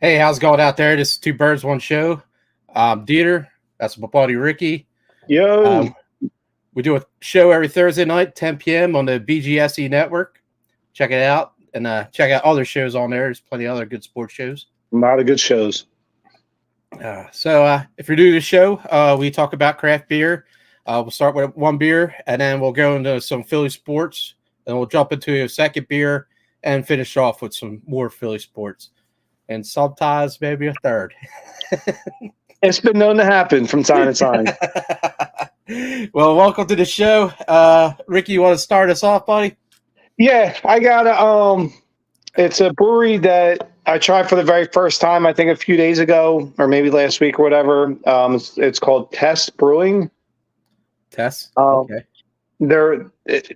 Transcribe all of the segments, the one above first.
Hey, how's it going out there? This is Two Birds, One Show. DeeTer, that's my buddy Ricky. Yo. We do a show every Thursday night, 10 p.m. on the BGSE network. Check it out and check out other shows on there. There's plenty of other good sports shows. A lot of good shows. So if you're new to the show, we talk about craft beer. We'll start with one beer, and then we'll go into some Philly sports, and we'll jump into a second beer and finish off with some more Philly sports. And sometimes maybe a third. It's been known to happen from time to time. Well, welcome to the show. Ricky, you want to start us off, buddy? Yeah, I got it's a brewery that I tried for the very first time, I think a few days ago, or maybe last week or whatever. It's called Tess Brewing. Tess? Okay. They're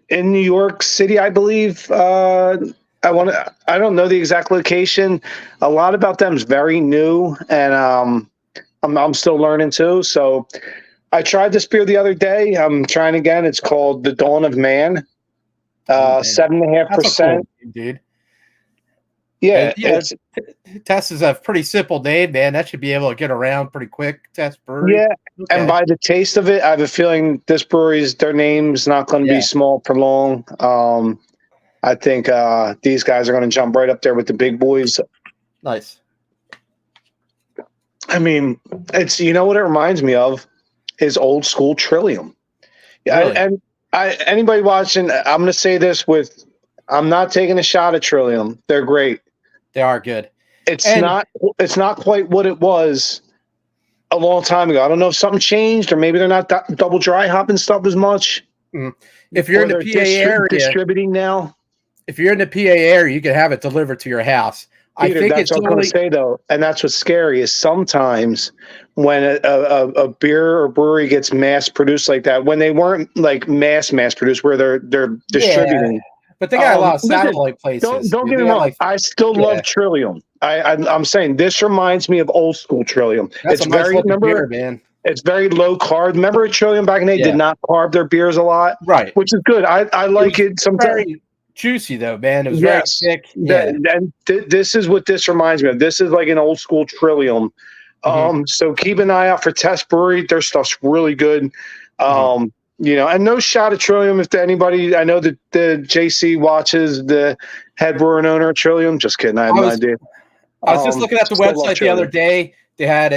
in New York City, I believe. I don't know the exact location. A lot about them is very new, and I'm still learning too. So I tried this beer the other day. I'm trying again. It's called The Dawn of Man. 7.5%. Dude. Yeah. Tess is a pretty simple name, man. That should be able to get around pretty quick. Tess Brewery. Yeah. Okay. And by the taste of it, I have a feeling this brewery's their name's not going to be small for long. I think these guys are going to jump right up there with the big boys. Nice. I mean, it's what it reminds me of is old school Trillium. Really? And anybody watching, I'm going to say this I'm not taking a shot at Trillium. They're great. They are good. It's not quite what it was a long time ago. I don't know if something changed, or maybe they're not double dry hopping stuff as much. If you're in the PA area, distributing now. If you're in the PA area, you can have it delivered to your house. I think that's what I'm going to say, though, and that's what's scary is sometimes when a beer or brewery gets mass produced like that, when they weren't like mass produced, where they're distributing. Yeah, but they got a lot of satellite places. Don't get me wrong. I still love Trillium. I'm saying this reminds me of old school Trillium. That's a nice beer, man. It's very low carb. Remember Trillium back in the day did not carb their beers a lot, right? Which is good. I like it sometimes. Juicy though, man. It was very thick. And this is what this reminds me of. This is like an old school Trillium. So keep an eye out for Tess Brewery. Their stuff's really good. And no shot at Trillium if anybody. I know that the JC watches, the head brewer and owner of Trillium. Just kidding. I have no idea. I was just looking at the website the other day. They had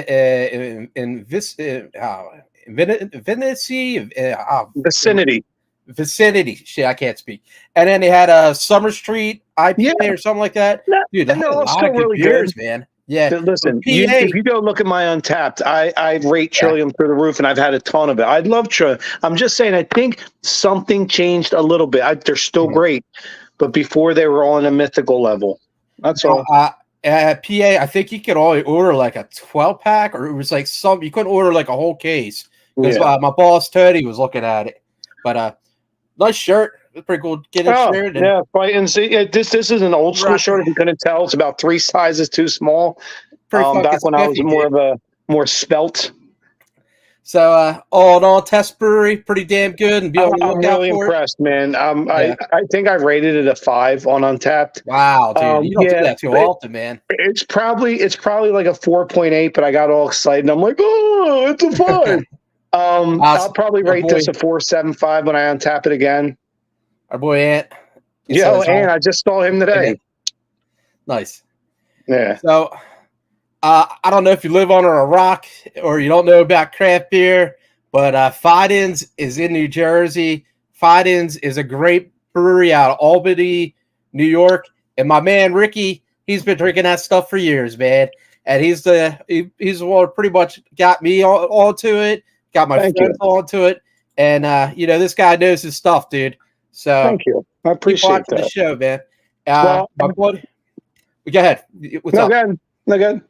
Vicinity. Shit, I can't speak. And then they had a Summer Street IPA or something like that. Dude, that's a lot of good beers, man. Yeah. Listen, if you go look at my Untapped, I rate Trillium through the roof, and I've had a ton of it. I love Trillium. I'm just saying, I think something changed a little bit. They're still great, but before they were on a mythical level. That's all. At PA, I think you could only order like a 12-pack, or it was like you couldn't order like a whole case. Because my boss Tony was looking at it. But nice shirt. It's pretty cool. Get a shirt. Yeah, right. And see, this is an old school shirt. If you couldn't tell, it's about 3 sizes too small. Back when I was more svelte. So all in all, Tess Brewery, pretty damn good. And I'm really impressed, man. I think I rated it a 5 on Untapped. Wow, dude, you don't do that too often, man. It's probably like a 4.8, but I got all excited and I'm like, oh, it's a 5. I'll probably rate this a 4.75 when I untap it again. Our boy Ant. Ant. I just saw him today. Nice. Yeah. So I don't know if you live under a rock or you don't know about craft beer, but Fidens is in New Jersey. Fidens is a great brewery out of Albany, New York. And my man Ricky, he's been drinking that stuff for years, man. And he's the one who pretty much got me onto it. Got my friends onto it, and this guy knows his stuff, dude. So thank you. I appreciate that. The show, man. My boy, go ahead. What's up? No good.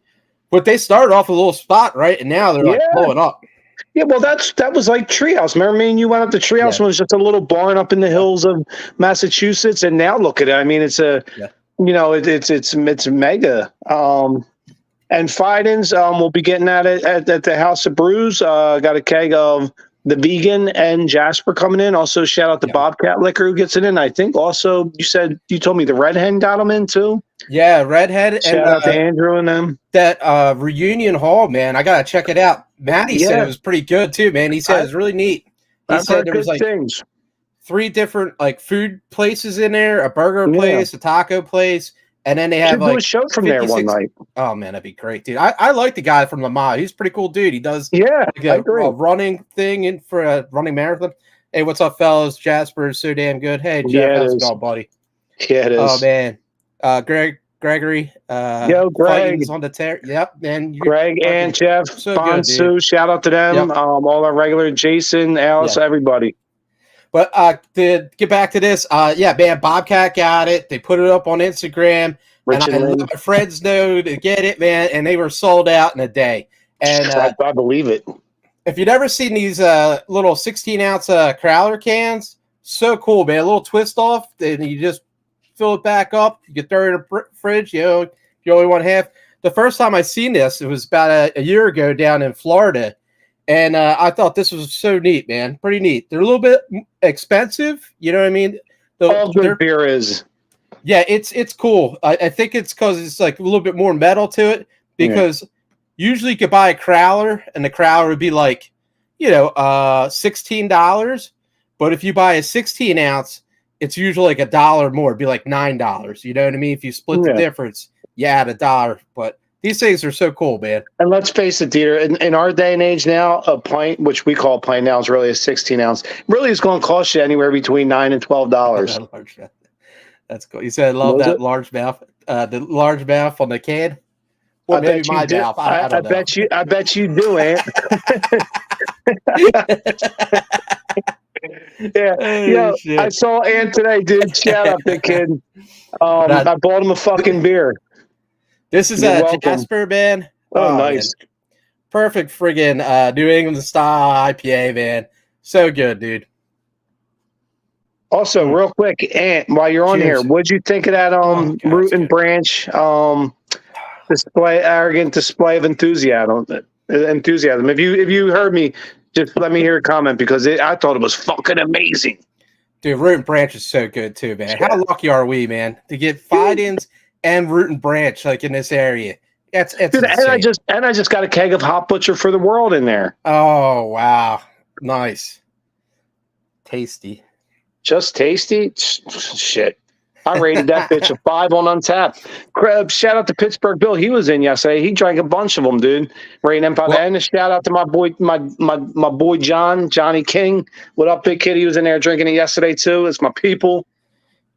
But they started off a little spot, right? And now they're like blowing up. Yeah, well, that was like Treehouse. Remember me and you went up to Treehouse when it was just a little barn up in the hills of Massachusetts, and now look at it. I mean, it's it's mega. And Fidens, we'll be getting at it at the House of Brews. Got a keg of the vegan and Jasper coming in. Also, shout out to Bobcat Liquor who gets it in. I think also you told me the Red Hen got them in too. Yeah, Redhead. Shout out to Andrew and them. That Reunion Hall, man, I gotta check it out. Matty said it was pretty good too, man. He said it was really neat. He said there was like things. 3 different like food places in there, a burger place, a taco place, and then they have like do a show from there one night. Oh man, that'd be great, dude. I like the guy from Lamar. He's a pretty cool dude. He does like a running thing for a running marathon. Hey, what's up, fellas? Jasper is so damn good. Hey, Jeff, how's it going, buddy? Yeah, it is. Oh man, Gregory. Yo, Greg on the tear. Yep, man. Greg and Jeff, Bonsu, shout out to them. All our regular Jason, Alice, everybody. But to get back to this, man, Bobcat got it. They put it up on Instagram, and I let my friends know to get it, man. And they were sold out in a day. And I believe it. If you've ever seen these little 16-ounce Crowler cans, so cool, man. A little twist off, and you just fill it back up. You can throw it in the fridge. You know, if you only want half. The first time I seen this, it was about a year ago down in Florida. And I thought this was so neat, man. Pretty neat. They're a little bit expensive. You know what I mean? All good beer is. Yeah, it's cool. I think it's because it's like a little bit more metal to it. Because usually you could buy a Crowler, and the Crowler would be like, $16. But if you buy a 16-ounce, it's usually like $1 more. It'd be like $9. You know what I mean? If you split the difference, you add $1. But these things are so cool, man. And let's face it, DeeTer, in our day and age now, a pint, which we call a pint now, is really a 16-ounce, really is going to cost you anywhere between $9 and $12. That's cool. You said I love that large mouth, the large mouth on the can. Or maybe my mouth. I don't know. I bet you do, Ant. I saw Ant today, dude. Shout out to kid. I bought him a fucking beer. This is a Jasper, man. Oh, nice. Man. Perfect friggin' New England style IPA, man. So good, dude. Also, real quick, Ant, while you're on here, what'd you think of that Root and Branch arrogant display of enthusiasm? If you heard me, just let me hear a comment because I thought it was fucking amazing. Dude, Root and Branch is so good too, man. How lucky are we, man, to get Fidens and Root and Branch like in this area? It's dude, and I just got a keg of Hot Butcher for the World in there. Oh wow, nice, tasty. Just tasty? Shit. I rated that bitch a 5 on Untappd. Shout out to Pittsburgh Bill. He was in yesterday. He drank a bunch of them, dude. Rating them 5. And a shout out to my boy Johnny King. What up, big kid? He was in there drinking it yesterday too. It's my people.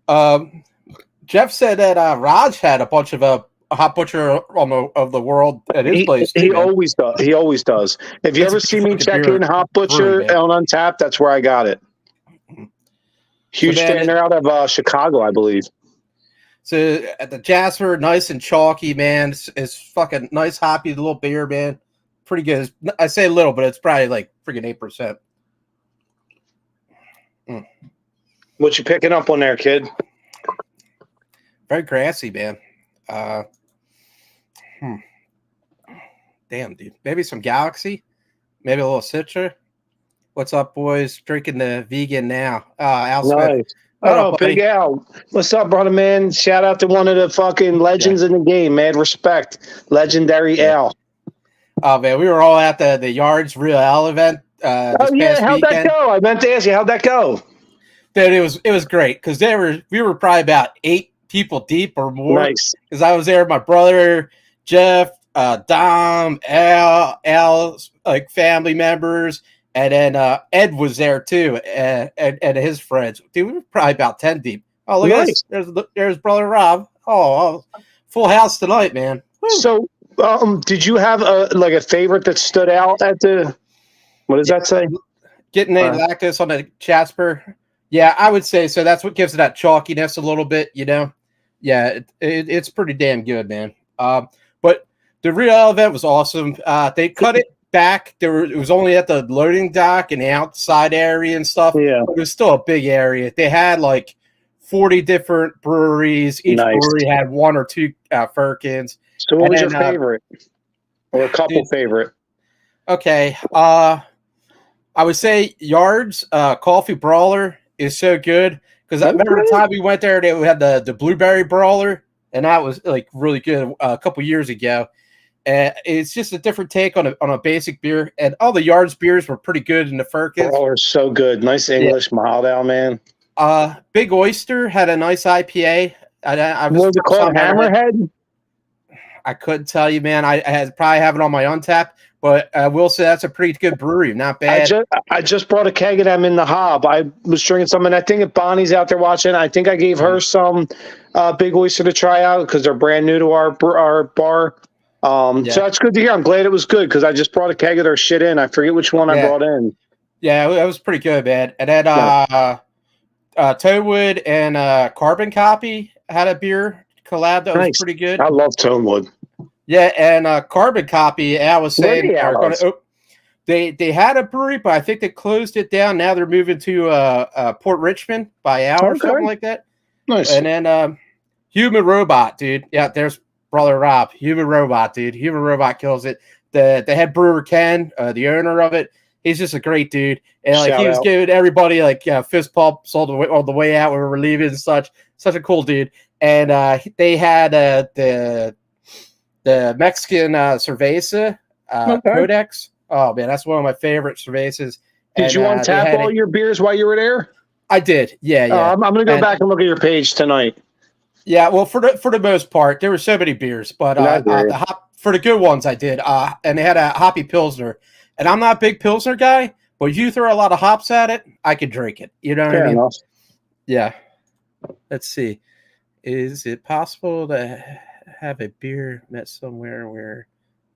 Jeff said that Raj had a bunch of a Hot Butcher of the World at his place. He always does. He always does. If you ever see me check in Hot Butcher on Untappd, that's where I got it. Huge fan. They're out of Chicago, I believe. So at the Jasper, nice and chalky, man. It's fucking nice, hoppy little beer, man. Pretty good. I say little, but it's probably like freaking 8%. What you picking up on there, kid? Very grassy, man. Damn, dude. Maybe some Galaxy. Maybe a little Citra. What's up, boys? Drinking the vegan now. Al Smith. Nice. Oh, Big Al. What's up, brother, man? Shout out to one of the fucking legends in the game, man. Respect. Legendary Al. Oh, man. We were all at the Yards Real Al event. How'd that go? I meant to ask you, how'd that go? Dude, it was great because we were probably about 8 people deep or more. Nice. Because I was there with my brother, Jeff, Dom, Al's like family members. And then Ed was there too, and his friends. Dude, we were probably about 10 deep. Oh, look at this. There's brother Rob. Oh, full house tonight, man. Woo. So, did you have a favorite that stood out at the? What does that say? Getting the lactose on the Jasper. Yeah, I would say so. That's what gives it that chalkiness a little bit, you know. Yeah, it's pretty damn good, man. But the real event was awesome. They cut it back. It was only at the loading dock and the outside area and stuff. Yeah, it was still a big area. They had like 40 different breweries. Each brewery had 1 or 2 Firkins. So what was your favorite? Or a couple favorite? Okay. I would say Yards Coffee Brawler is so good because I remember the time we went there, they had the Blueberry Brawler, and that was like really good a couple years ago. And it's just a different take on a basic beer, and all the Yards beers were pretty good in the Firkins. Brawler's so good, nice English, mild ale, man. Big Oyster had a nice IPA. I was it called Hammerhead? I couldn't tell you, man. I probably have it on my Untap, but I will say that's a pretty good brewery. Not bad. I just brought a keg of them in the Hob. I was drinking some, and I think if Bonnie's out there watching, I think I gave her some Big Oyster to try out because they're brand new to our bar. So that's good to hear. I'm glad it was good because I just brought a keg of their shit in. I forget which one I brought in. Yeah, it was pretty good, man. And then Toadwood and Carbon Copy had a beer collab that was pretty good. I love Toadwood. Yeah, and Carbon Copy, I was saying, they had a brewery, but I think they closed it down. Now they're moving to Port Richmond by hour or something like that. Nice. And then Human Robot, dude. Yeah, there's Brother Rob. Human Robot, dude. Human Robot kills it. The head brewer, Ken, the owner of it, he's just a great dude. And like he was giving everybody like fist pumps all the way out when we were leaving and such. Such a cool dude. And they had the Mexican cerveza Codex. Oh man, that's one of my favorite cervezas. Did you untap all your beers while you were there? I did. Yeah. I'm gonna go back and look at your page tonight. Yeah, well, for the most part, there were so many beers, but for the good ones, I did. And they had a hoppy pilsner, and I'm not a big pilsner guy, but you throw a lot of hops at it, I could drink it. You know what I mean? Enough. Yeah. Let's see. Is it possible to have a beer met somewhere where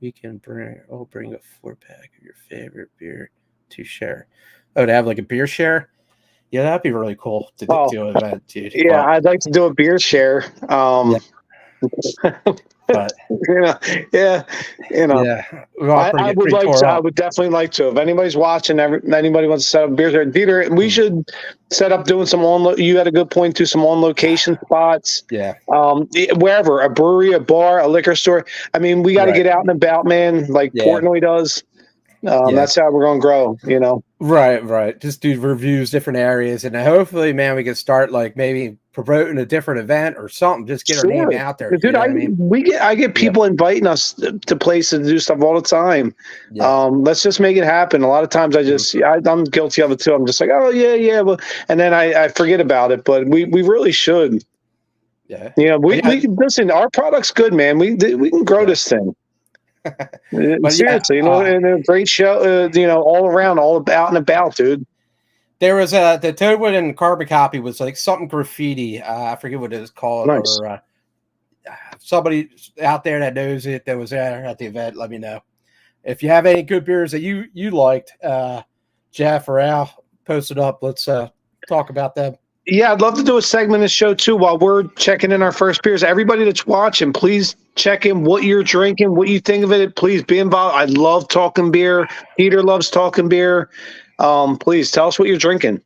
we can bring a 4-pack of your favorite beer to share? Oh, to have like a beer share? Yeah, that'd be really cool to do an event, dude. Yeah, I'd like to do a beer share. But I would like to. I would definitely like to. If anybody's watching, anybody wants to set up beer share, DeeTer, we should set up doing some you had a good point to some on location spots. Yeah. Wherever, a brewery, a bar, a liquor store. I mean, we got to get out and about, man. Like Portnoy does. That's how we're going to grow, you know? Right. Just do reviews, different areas. And hopefully, man, we can start like maybe promoting a different event or something. Just get our name out there. Dude, I get people inviting us to places to do stuff all the time. Yeah. Let's just make it happen. A lot of times I'm guilty of it too. I'm just like, oh yeah. Well, and then I forget about it, but we really should. Yeah. You know, we listen, our product's good, man. We can grow this thing. Seriously, you know, and a great show, all around, all out and about, dude. There was the Toadwood and Carbon Copy was like something graffiti. I forget what it was called. Nice. Or somebody out there that knows it that was there at the event, let me know. If you have any good beers that you liked, Jeff or Al, post it up. Let's talk about them. Yeah, I'd love to do a segment of the show too while we're checking in our first beers. Everybody that's watching, please check in what you're drinking, what you think of it. Please be involved. I love talking beer. DeeTer loves talking beer. Please tell us what you're drinking.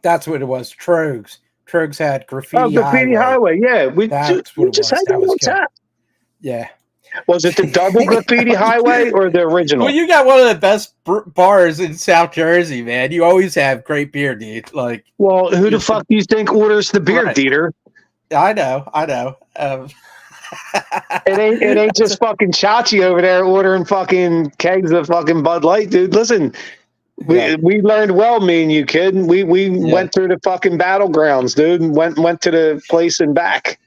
That's what it was. Trogs had Graffiti Highway. Graffiti Highway. Yeah, we just had that on tap. Yeah. Was it the double Graffiti Highway or the original? Well, you got one of the best bars in South Jersey, man. You always have great beer, dude. Like, well, who the fuck do you think orders the beer, DeeTer? I know. It ain't just fucking Chachi over there ordering fucking kegs of fucking Bud Light, dude. Listen, we learned well, me and you, kid. We went through the fucking battlegrounds, dude, and went to the place and back.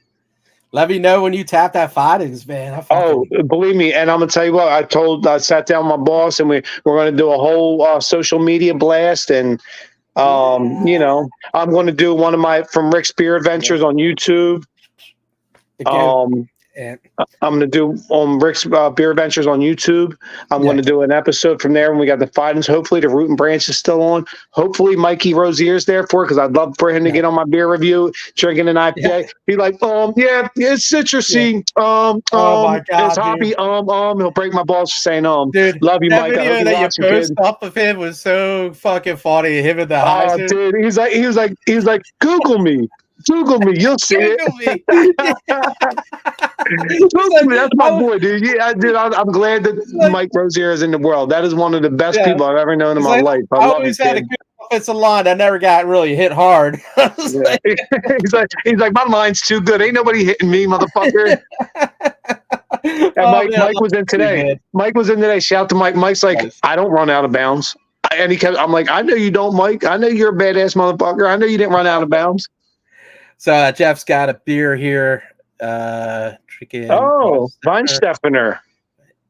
Let me know when you tap that Fidens, man. Believe me, and I'm gonna tell you what. I sat down with my boss, and we're gonna do a whole social media blast, and I'm gonna do one of from Rick's Beer Adventures on YouTube. I'm going to do on Rick's Beer Adventures on YouTube. I'm going to do an episode from there when we got the Fidens. Hopefully the Root and Branch is still on. Hopefully Mikey Rozier's there for it because I'd love for him to get on my beer review, drinking an IPA. Yeah. Be like, it's citrusy. Oh my God, it's hoppy. He'll break my balls for saying Dude, love you, Mike. That video that you post up of him was so fucking funny. Him and the Heisen. Dude, he was like, Google me. You'll see it. That's my boy, dude. Yeah, dude, I'm glad that Mike Rozier is in the world. That is one of the best people I've ever known in my life. I love you, had a good offensive line that never got really hit hard. He's like, my line's too good. Ain't nobody hitting me, motherfucker. And Mike was in today. Man. Mike was in today. Shout out to Mike. Mike's like, I don't run out of bounds. And I'm like, I know you don't, Mike. I know you're a badass motherfucker. I know you didn't run out of bounds. So Jeff's got a beer here. Drinking Weinstefener.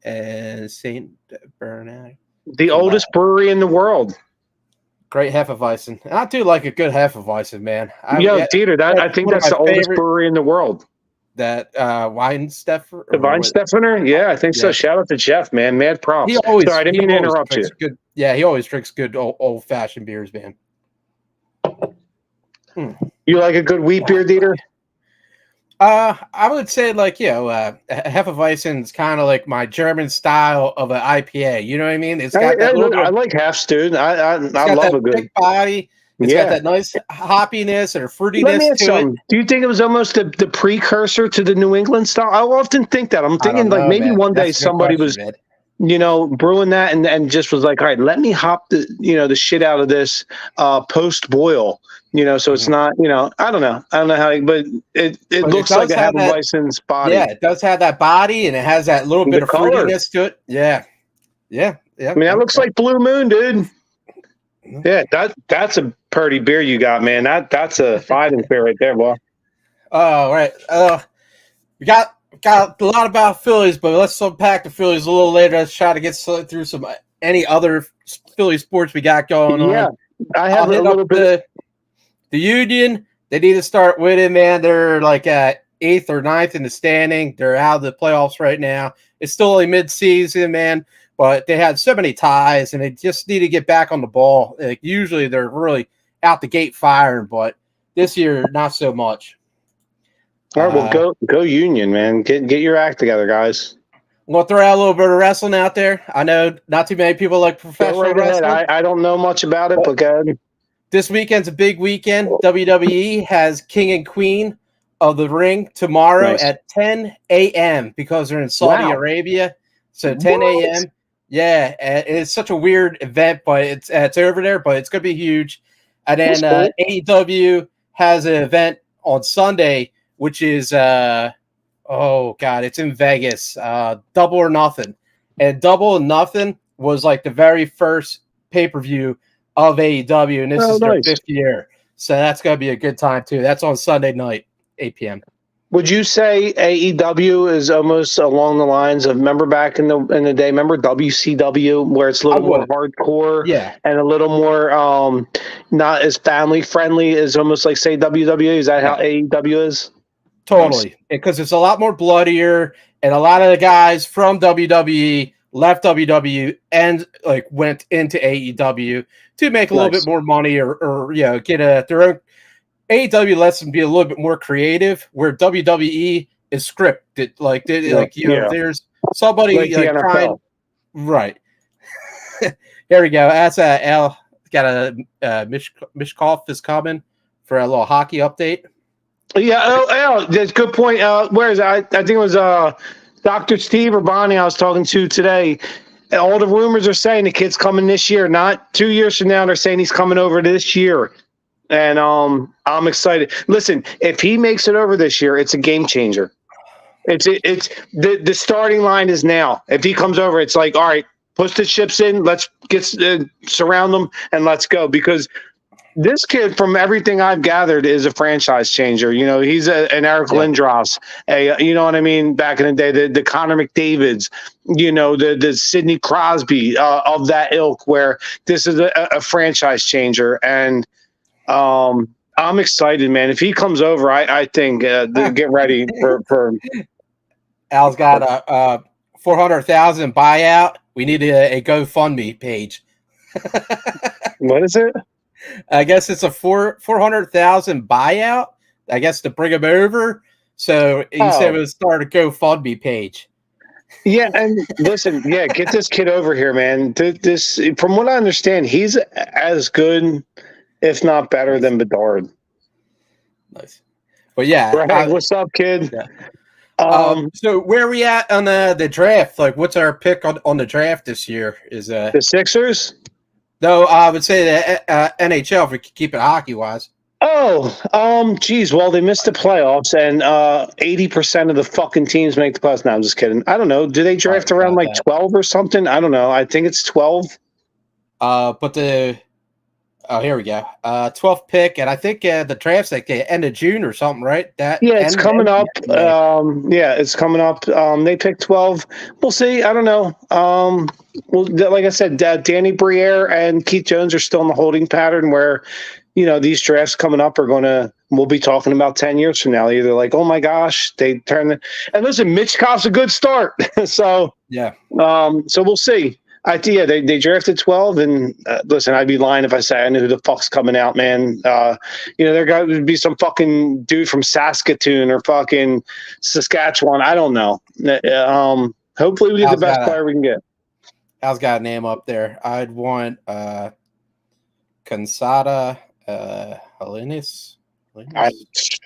And St. Bernard. The oldest brewery in the world. Great Hefeweizen. I do like a good Hefeweizen, man. DeeTer, I think that's the oldest brewery in the world. That Weinstefener? The Weinstefener? Yeah, I think so. Shout out to Jeff, man. Mad props. Sorry, I didn't mean to interrupt you. He always drinks good old-fashioned beers, man. You like a good wheat beer, DeeTer? I would say Hefeweizen's kind of like my German style of an IPA. You know what I mean? It's got I like half stewed. I love a good big body. It's got that nice hoppiness or fruitiness Let me ask to it. Do you think it was almost the precursor to the New England style? I often think that. I'm thinking maybe one day somebody was, brewing that and just was like, all right, let me hop the shit out of this post boil. So it's not, I don't know how, but it looks like a Hefeweizen's body. Yeah, it does have that body and it has that little bit of fruitiness to it. Yeah. I mean, that looks like Blue Moon, dude. Yeah, that's a pretty beer you got, man. That's a Fidens beer right there, boy. Oh, right. We got a lot about Phillies, but let's unpack the Phillies a little later. Let's try to get through any other Philly sports we got going on. Yeah, I have a little bit. The Union, they need to start winning, man. They're like at 8th or 9th in the standing. They're out of the playoffs right now. It's still only mid-season, man. But they had so many ties, and they just need to get back on the ball. Like, usually they're really out the gate firing, but this year, not so much. All right, well, go Union, man. Get your act together, guys. I'm going to throw out a little bit of wrestling out there. I know not too many people like professional wrestling. I don't know much about it, but go ahead. This weekend's a big weekend. WWE has King and Queen of the Ring tomorrow at 10 a.m. because they're in Saudi Arabia. So 10 a.m. Yeah, and it's such a weird event, but it's over there, but it's going to be huge. And then AEW has an event on Sunday, which is, it's in Vegas, Double or Nothing. And Double or Nothing was like the very first pay-per-view of AEW, and this is their 5th year. So that's going to be a good time, too. That's on Sunday night, 8 p.m. Would you say AEW is almost along the lines of, remember back in the day, remember WCW, where it's a little more hardcore and a little more not as family friendly as almost like, say, WWE? Is that how AEW is? Totally, because it's a lot more bloodier, and a lot of the guys from WWE left WWE and went into AEW to make a little bit more money or get their own. AEW lets them be a little bit more creative, where WWE is scripted. There's somebody trying. Right. Here we go. That's Al got a Mishkov is coming for a little hockey update. Yeah, Al, that's a good point. Where is it? I think it was Dr. Steve or Bonnie I was talking to today. All the rumors are saying the kid's coming this year, not 2 years from now. They're saying he's coming over this year. And I'm excited. Listen, if he makes it over this year, it's a game changer. It's the starting line is now. If he comes over, it's like, all right, push the chips in. Let's get surround them and let's go. Because this kid, from everything I've gathered, is a franchise changer. He's an Eric Lindros. You know what I mean? Back in the day, the Connor McDavids. The Sidney Crosby of that ilk. Where this is a franchise changer and. I'm excited, man. If he comes over, I think get ready for. Al's got a 400,000 buyout. We need a GoFundMe page. What is it? I guess it's a 400,000 buyout. I guess to bring him over. So he said we'll start a GoFundMe page. Yeah, and listen, get this kid over here, man. This, from what I understand, he's as good, if not better, than Bedard. Nice. But yeah. Right, what's up, kid? So where are we at on the draft? Like, what's our pick on the draft this year? Is the Sixers? No, I would say the NHL if we could keep it hockey wise. Geez. Well, they missed the playoffs, and 80% of the fucking teams make the playoffs. No, I'm just kidding. I don't know. Do they draft around like 12 or something? I don't know. I think it's 12. But here we go. 12th pick, and I think the draft's like the end of June or something, right? It's coming up. It's coming up. They picked 12. We'll see. I don't know. Well, like I said, Danny Briere and Keith Jones are still in the holding pattern where, these drafts coming up we'll be talking about 10 years from now. Either like, oh my gosh, and listen, Mitch Koff's a good start. So, yeah. So we'll see. They drafted 12, and listen, I'd be lying if I say I knew who the fuck's coming out, man. There got to be some fucking dude from Saskatoon or fucking Saskatchewan. I don't know. Hopefully we get the best player we can get. Al's got a name up there. I'd want Cansada Helenis.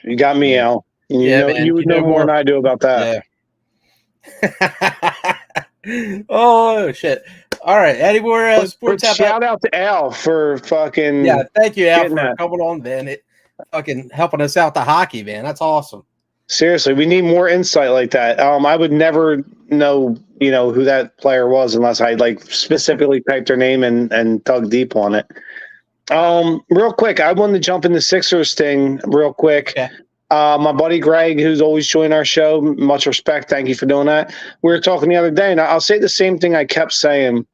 You got me, Al. You would know more than I do about that. Yeah. Oh shit! All right, any more sports? Shout out to Al for fucking. Yeah, thank you, Al, for coming on, man. Fucking helping us out the hockey, man. That's awesome. Seriously, we need more insight like that. I would never know, who that player was unless I specifically typed their name and dug deep on it. Real quick, I wanted to jump in the Sixers thing real quick. Yeah. My buddy Greg, who's always joined our show, much respect. Thank you for doing that. We were talking the other day, and I'll say the same thing I kept saying.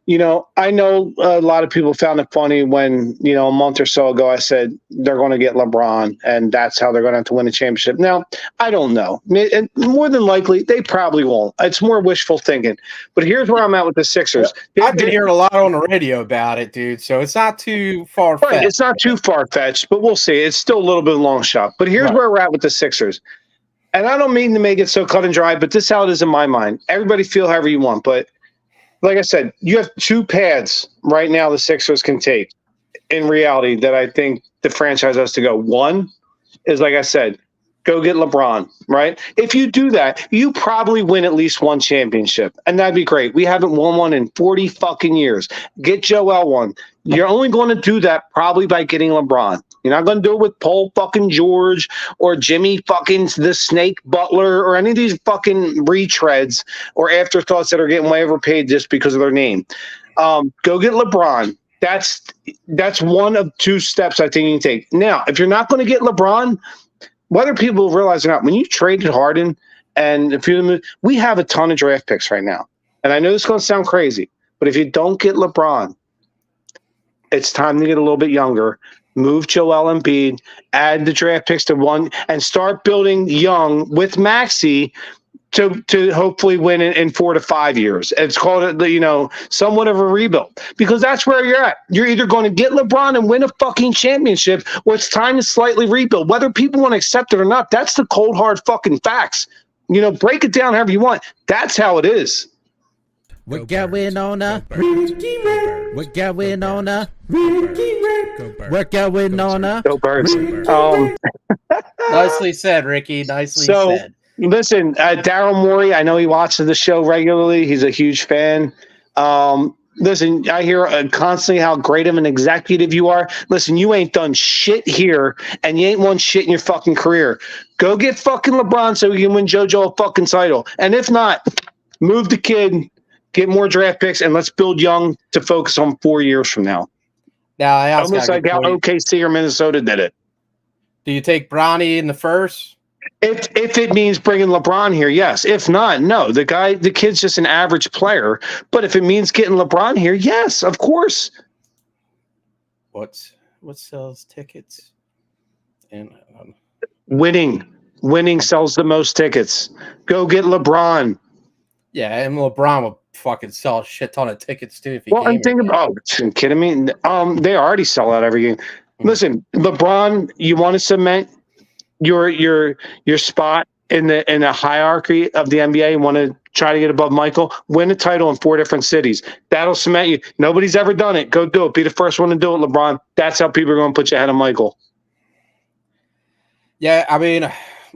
I know a lot of people found it funny when, a month or so ago, I said they're going to get LeBron and that's how they're going to have to win a championship. Now, I don't know. And more than likely, they probably won't. It's more wishful thinking. But here's where I'm at with the Sixers. I've been hearing a lot on the radio about it, dude. So it's not too far-fetched. Right, it's not too far-fetched, but we'll see. It's still a little bit of a long shot. But here's where we're at with the Sixers. And I don't mean to make it so cut and dry, but this is how it is in my mind. Everybody feel however you want, but like I said, you have two paths right now the Sixers can take in reality that I think the franchise has to go. One is, like I said, go get LeBron, right? If you do that, you probably win at least one championship, and that'd be great. We haven't won one in 40 fucking years. Get Joel one. You're only going to do that probably by getting LeBron. You're not going to do it with Paul fucking George or Jimmy fucking the Snake Butler or any of these fucking retreads or afterthoughts that are getting way overpaid just because of their name. Go get LeBron. That's one of two steps I think you can take. Now, if you're not going to get LeBron, whether people realize or not, when you traded Harden and a few of them, we have a ton of draft picks right now. And I know this is going to sound crazy, but if you don't get LeBron, it's time to get a little bit younger. Move Joel Embiid, add the draft picks to one, and start building young with Maxey to hopefully win in 4 to 5 years. It's called somewhat of a rebuild because that's where you're at. You're either going to get LeBron and win a fucking championship, or it's time to slightly rebuild. Whether people want to accept it or not, that's the cold hard fucking facts. Break it down however you want. That's how it is. We're going on a Ricky Ray. We're going on a Ricky Ray. We're going on a Go Birds. Nicely said, Ricky. Nicely said. Listen, Daryl Morey, I know he watches the show regularly. He's a huge fan. Listen, I hear constantly how great of an executive you are. Listen, you ain't done shit here, and you ain't won shit in your fucking career. Go get fucking LeBron so you can win JoJo a fucking title. And if not, move the kid, get more draft picks, and let's build young to focus on 4 years from now. Now, I almost like how OKC or Minnesota did it. Do you take Bronny in the first? If it means bringing LeBron here, yes. If not, no. The kid's just an average player. But if it means getting LeBron here, yes, of course. What sells tickets? And winning sells the most tickets. Go get LeBron. Yeah, and LeBron will fucking sell a shit ton of tickets too if he I'm thinking, are you kidding me? They already sell out every game. Mm-hmm. Listen, LeBron, you want to cement your spot in the hierarchy of the NBA and want to try to get above Michael, win a title in 4 different cities. That'll cement you. Nobody's ever done it. Go do it. Be the first one to do it, LeBron. That's how people are going to put you ahead of Michael. Yeah, I mean,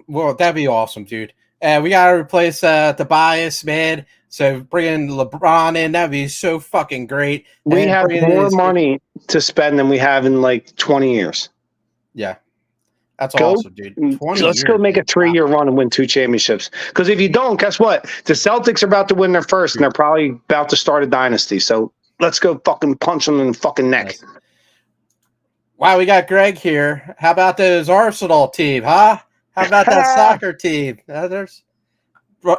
well, that'd be awesome, dude. We gotta replace Tobias, man. So bringing LeBron in, that'd be so fucking great. We And have bringing more his- money to spend than we have in like 20 years. Yeah, that's Go, awesome, dude. 20 let's go years, make man. a 3-year run and win 2 championships. Because if you don't, guess what? The Celtics are about to win their first, and they're probably about to start a dynasty. So let's go fucking punch them in the fucking neck. Nice. Wow, we got Greg here. How about those Arsenal team, huh? How about that soccer team? There's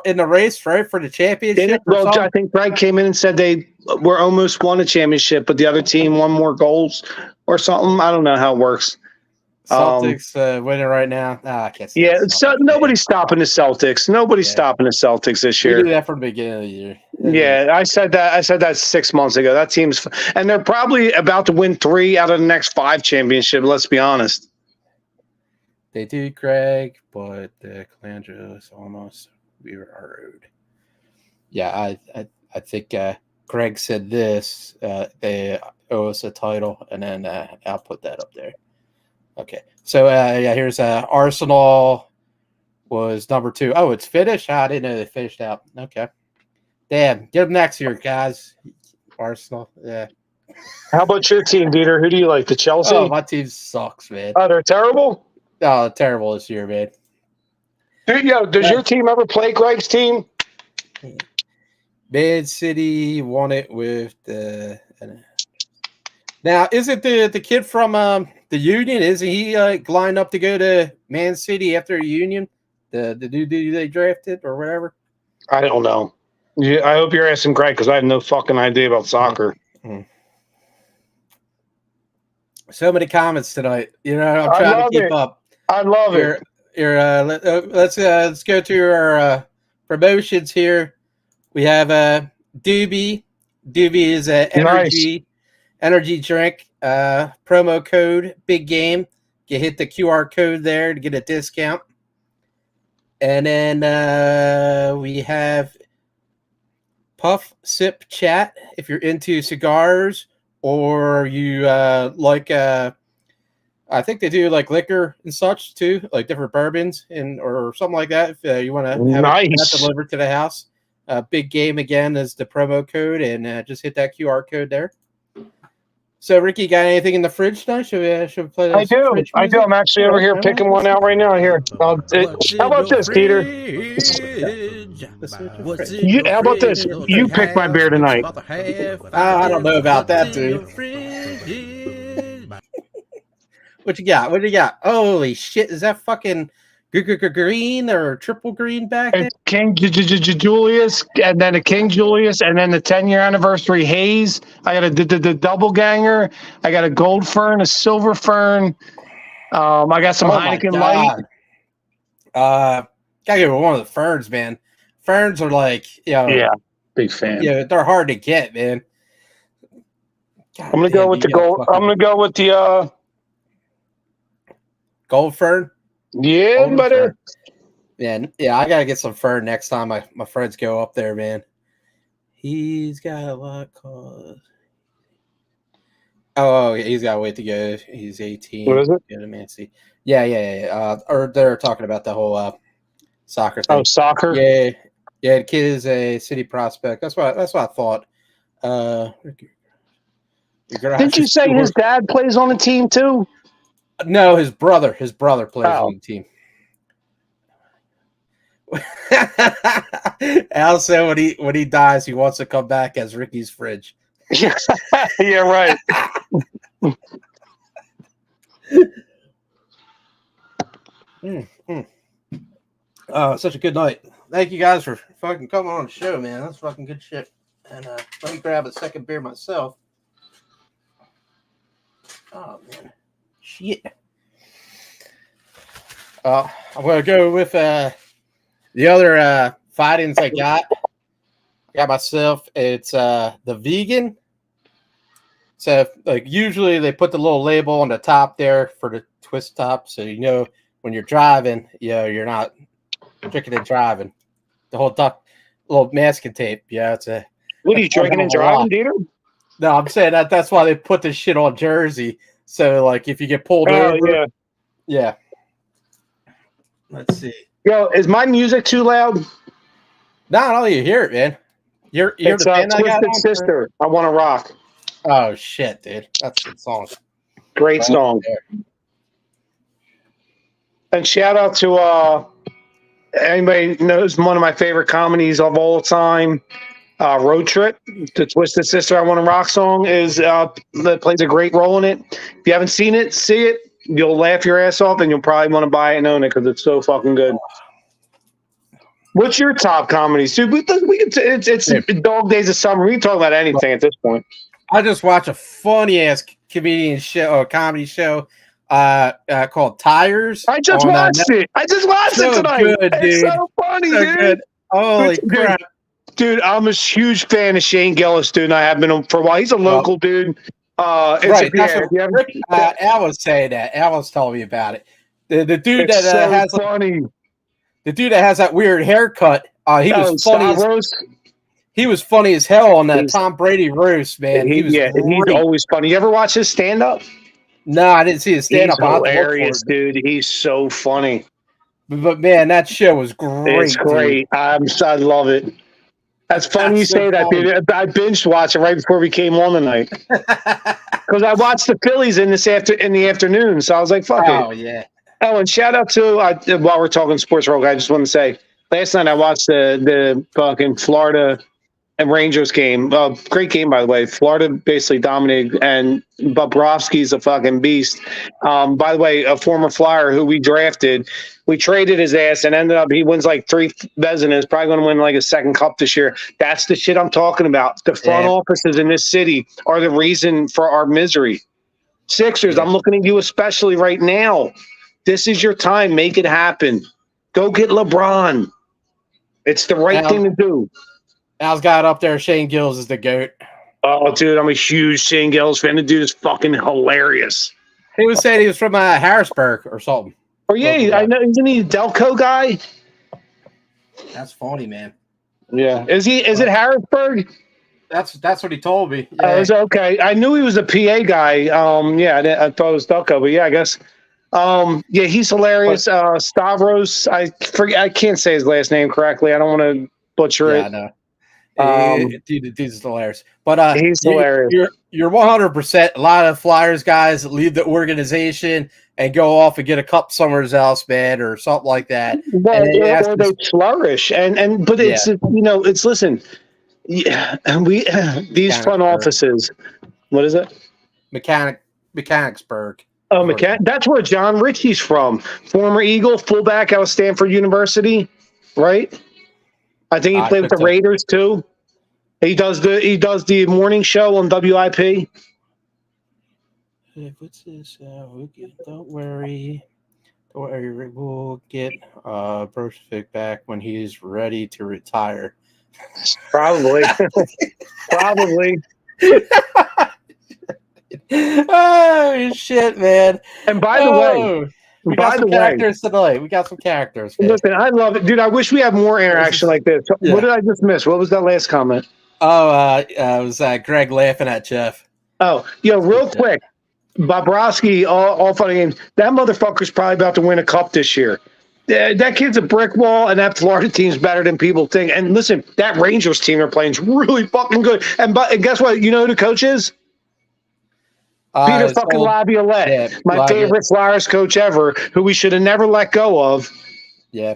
in the race, right, for the championship. Well, I think Greg came in and said they were almost won a championship, but the other team won more goals or something. I don't know how it works. Celtics winning right now. I can't see. Yeah, so nobody's stopping the Celtics. Nobody's stopping the Celtics this year. We did that from the beginning of the year. Yeah, I said that 6 months ago. That team's and they're probably about to win 3 out of the next 5 championships. Let's be honest. They do, Greg, but the Calandra is almost we were owed. Yeah, I think Greg said this. They owe us a title, and then I'll put that up there. Okay, so yeah, here's Arsenal was number 2. Oh, it's finished. I didn't know they finished out. Okay, damn, get them next year, guys. Arsenal, yeah. How about your team, DeeTer? Who do you like? The Chelsea? Oh, my team sucks, man. Oh, they're terrible. Oh, terrible this year, man. Dude, does your team ever play Greg's team? Man City won it with the. Now, isn't the kid from the Union? Isn't he lined up to go to Man City after the Union? The dude they drafted or whatever. I don't know. Yeah, I hope you're asking Greg because I have no fucking idea about soccer. Mm-hmm. So many comments tonight. You know, I'm trying to keep up. I love it. Let's go to our promotions here. We have Doobie. Doobie is an energy drink. Promo code Big Game. You hit the QR code there to get a discount. And then we have Puff Sip Chat. If you're into cigars or you like I think they do like liquor and such too, like different bourbons or something like that. If you want to have that delivered to the house, Big Game again is the promo code, and just hit that QR code there. So, Ricky, got anything in the fridge tonight? Should we play that? I do. I'm actually over here picking one out right now. Here, how about this, DeeTer? How about this? You pick my beer tonight. I don't know about that, dude. What you got? What do you got? Holy shit! Is that fucking green or triple green back there? It's King Julius, and then a King Julius, and then the 10-year anniversary haze. I got the double ganger. I got a gold fern, a silver fern. I got some Heineken Light. Gotta give it one of the ferns, man. Ferns are like, yeah, big fan. Yeah, they're hard to get, man. I'm gonna go with the gold. I'm gonna go with the gold fern. Yeah, but yeah, I gotta get some fern next time my friends go up there, man. He's got a lot called. Oh, he's got a way to go. He's 18. What is it? Yeah. Or they're talking about the whole soccer thing. Oh, soccer. Yeah. The kid is a city prospect. That's what I thought. Didn't you say his dad plays on the team too? No, his brother plays on the team. Also, when he dies, he wants to come back as Ricky's fridge. Yeah, right. Such a good night. Thank you guys for fucking coming on the show, man. That's fucking good shit. And let me grab a second beer myself. Oh man, shit. I'm gonna go with the other Fidens I got. I got myself. It's the vegan. So like usually they put the little label on the top there for the twist top, so you know when you're driving, you're not drinking and driving. The whole little masking tape. Yeah, it's a. What are you drinking and driving, DeeTer? No, I'm saying that's why they put this shit on Jersey. So like if you get pulled over, yeah. Let's see. Yo, is my music too loud? Not all you hear it, man. You're It's the band I got Twisted on? Sister. I Want to Rock. Oh shit, dude. That's a good song. Great song. And shout out to anybody knows one of my favorite comedies of all time, Road Trip. The Twisted Sister I Want to Rock song is that plays a great role in it. If you haven't seen it, see it. You'll laugh your ass off, and you'll probably want to buy it and own it because it's so fucking good. What's your top comedies, dude? It's dog days of summer. We can talk about anything at this point. I just watched a funny ass comedian show or comedy show called Tires. I just watched it. I just watched it tonight. Good, it's so funny, so dude. Good. Holy crap. Dude, I'm a huge fan of Shane Gillis, dude, and I have been for a while. He's a local dude. Right. Al was saying that. Al was telling me about it. The dude that has funny. The dude that has that weird haircut. He was funny. He was funny as hell on that Tom Brady roast, man. He's always funny. You ever watch his stand up? No, I didn't see his stand up. He's hilarious, dude. He's so funny. But man, that show was great. It's great. I love it. That's funny you say that, dude. I binged watched it right before we came on tonight because I watched the Phillies in the afternoon. So I was like, "Fuck it." Oh yeah. Oh, and shout out to while we're talking sports, real quick, I just want to say last night I watched the fucking Florida and Rangers game. Great game, by the way. Florida basically dominated, and Bobrovsky's a fucking beast. By the way, a former Flyer who we drafted, we traded his ass and ended up he wins like 3 Vezina. Probably going to win like a second cup this year. That's the shit I'm talking about. The front offices in this city are the reason for our misery. Sixers, I'm looking at you especially right now. This is your time. Make it happen. Go get LeBron. It's the right thing to do. Al's got up there. Shane Gillis is the GOAT. Oh, dude, I'm a huge Shane Gillis fan. The dude is fucking hilarious. He was saying he was from Harrisburg or something. Oh, yeah. I know. Isn't he a Delco guy? That's funny, man. Yeah. Is it Harrisburg? That's what he told me. Yeah. Oh, okay. I knew he was a PA guy. I thought it was Delco, but yeah, I guess. Yeah, he's hilarious. Stavros, I can't say his last name correctly. I don't want to butcher it. Yeah, I know. Dude is hilarious. But he's hilarious. You're 100%. A lot of Flyers guys leave the organization and go off and get a cup somewhere else, man, or something like that. Well, or they flourish, but it's it's listen. Yeah, and these front offices. What is it? Mechanicsburg. Oh, that's where John Ritchie's from. Former Eagle, fullback out of Stanford University, right? I think he played with the Raiders too. He does the morning show on WIP. What's this? Don't worry. We'll get Brozovic back when he's ready to retire. Probably. Oh shit, man! And by the way, we got some characters tonight. We got some characters. Man. Listen, I love it, dude. I wish we had more interaction like this. Yeah. What did I just miss? What was that last comment? Oh, it was Greg laughing at Jeff. Oh, real quick, Bobrovsky, all funny games. That motherfucker's probably about to win a cup this year. That kid's a brick wall, and that Florida team's better than people think. And listen, that Rangers team they're playing is really fucking good. And guess what? You know who the coach is? Peter fucking Laviolette, my favorite Flyers coach ever, who we should have never let go of. Yeah.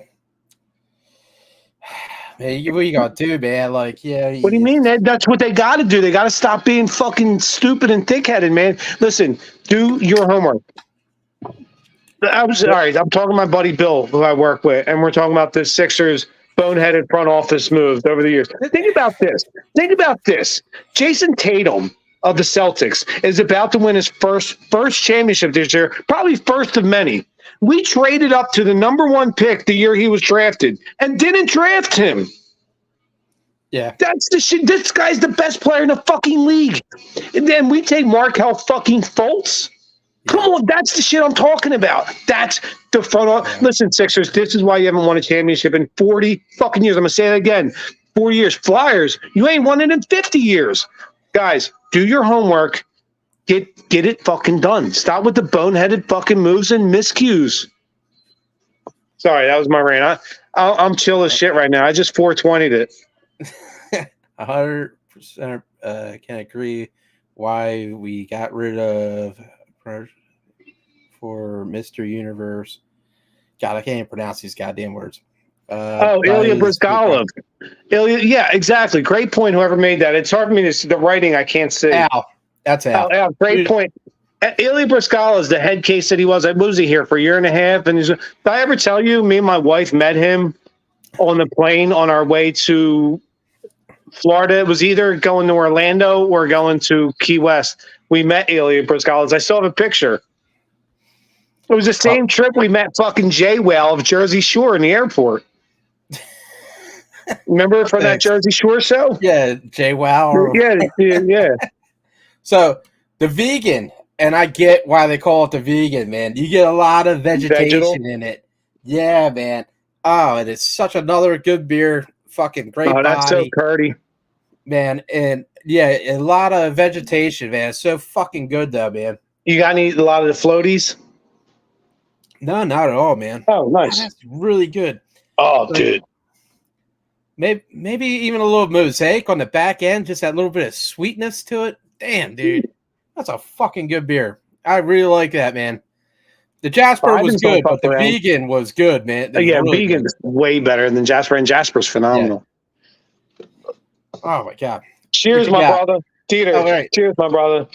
Man, what you gonna do, man? Like, yeah. What do you mean? That's what they got to do. They got to stop being fucking stupid and thick-headed, man. Listen, do your homework. All right. I'm talking to my buddy Bill, who I work with, and we're talking about the Sixers boneheaded front office moves over the years. Think about this. Jason Tatum of the Celtics is about to win his first championship this year, probably first of many. We traded up to the number 1 pick the year he was drafted and didn't draft him. Yeah. That's the shit. This guy's the best player in the fucking league. And then we take Markelle fucking Fultz. Come on, that's the shit I'm talking about. That's the front office. Listen, Sixers, this is why you haven't won a championship in 40 fucking years. I'm going to say it again. 40 years. Flyers, you ain't won it in 50 years. Guys, do your homework. Get it fucking done. Stop with the boneheaded fucking moves and miscues. Sorry, that was my rant. I'm chill as shit right now. I just 420'd it. 100% can agree why we got rid of for Mr. Universe. God, I can't even pronounce these goddamn words. Ilya Brizgalov. Yeah, exactly. Great point. Whoever made that. It's hard for me to see the writing. I can't see. Al. That's Al. Yeah, great point. Ilya Brizgalov is the head case that he was. I was here for a year and a half. And did I ever tell you? Me and my wife met him on the plane on our way to Florida. It was either going to Orlando or going to Key West. We met Ilya Brizgalov. I still have a picture. It was the same trip we met fucking Jay Whale of Jersey Shore in the airport. Remember from that Jersey Shore show? Yeah, Jay Wow. Yeah. So the vegan, and I get why they call it the vegan, man. You get a lot of vegetation in it. Yeah, man. Oh, it is such another good beer. Fucking great body. That's so curdy. Man, and yeah, a lot of vegetation, man. It's so fucking good, though, man. You got a lot of the floaties? No, not at all, man. Oh, nice. That's really good. Oh, dude. Maybe even a little mosaic on the back end, just that little bit of sweetness to it. Damn, dude. That's a fucking good beer. I really like that, man. The Jasper was good, but the vegan was good, man. Yeah, really vegan's way better than Jasper, and Jasper's phenomenal. Yeah. Oh, my God. Cheers, my brother. DeeTer. Right. Cheers, my brother.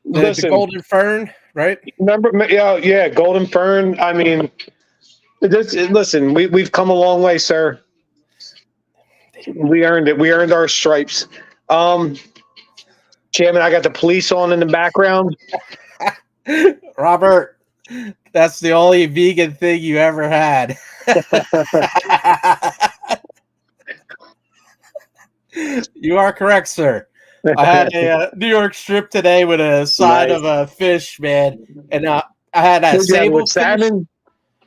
The Golden Fern, right? Remember, yeah, Golden Fern. I mean, listen, we've come a long way, sir. We earned it. We earned our stripes. Chairman, I got the police on in the background. Robert, that's the only vegan thing you ever had. You are correct, sir. I had a New York strip today with a side of a fish, man, and I had a sable salmon.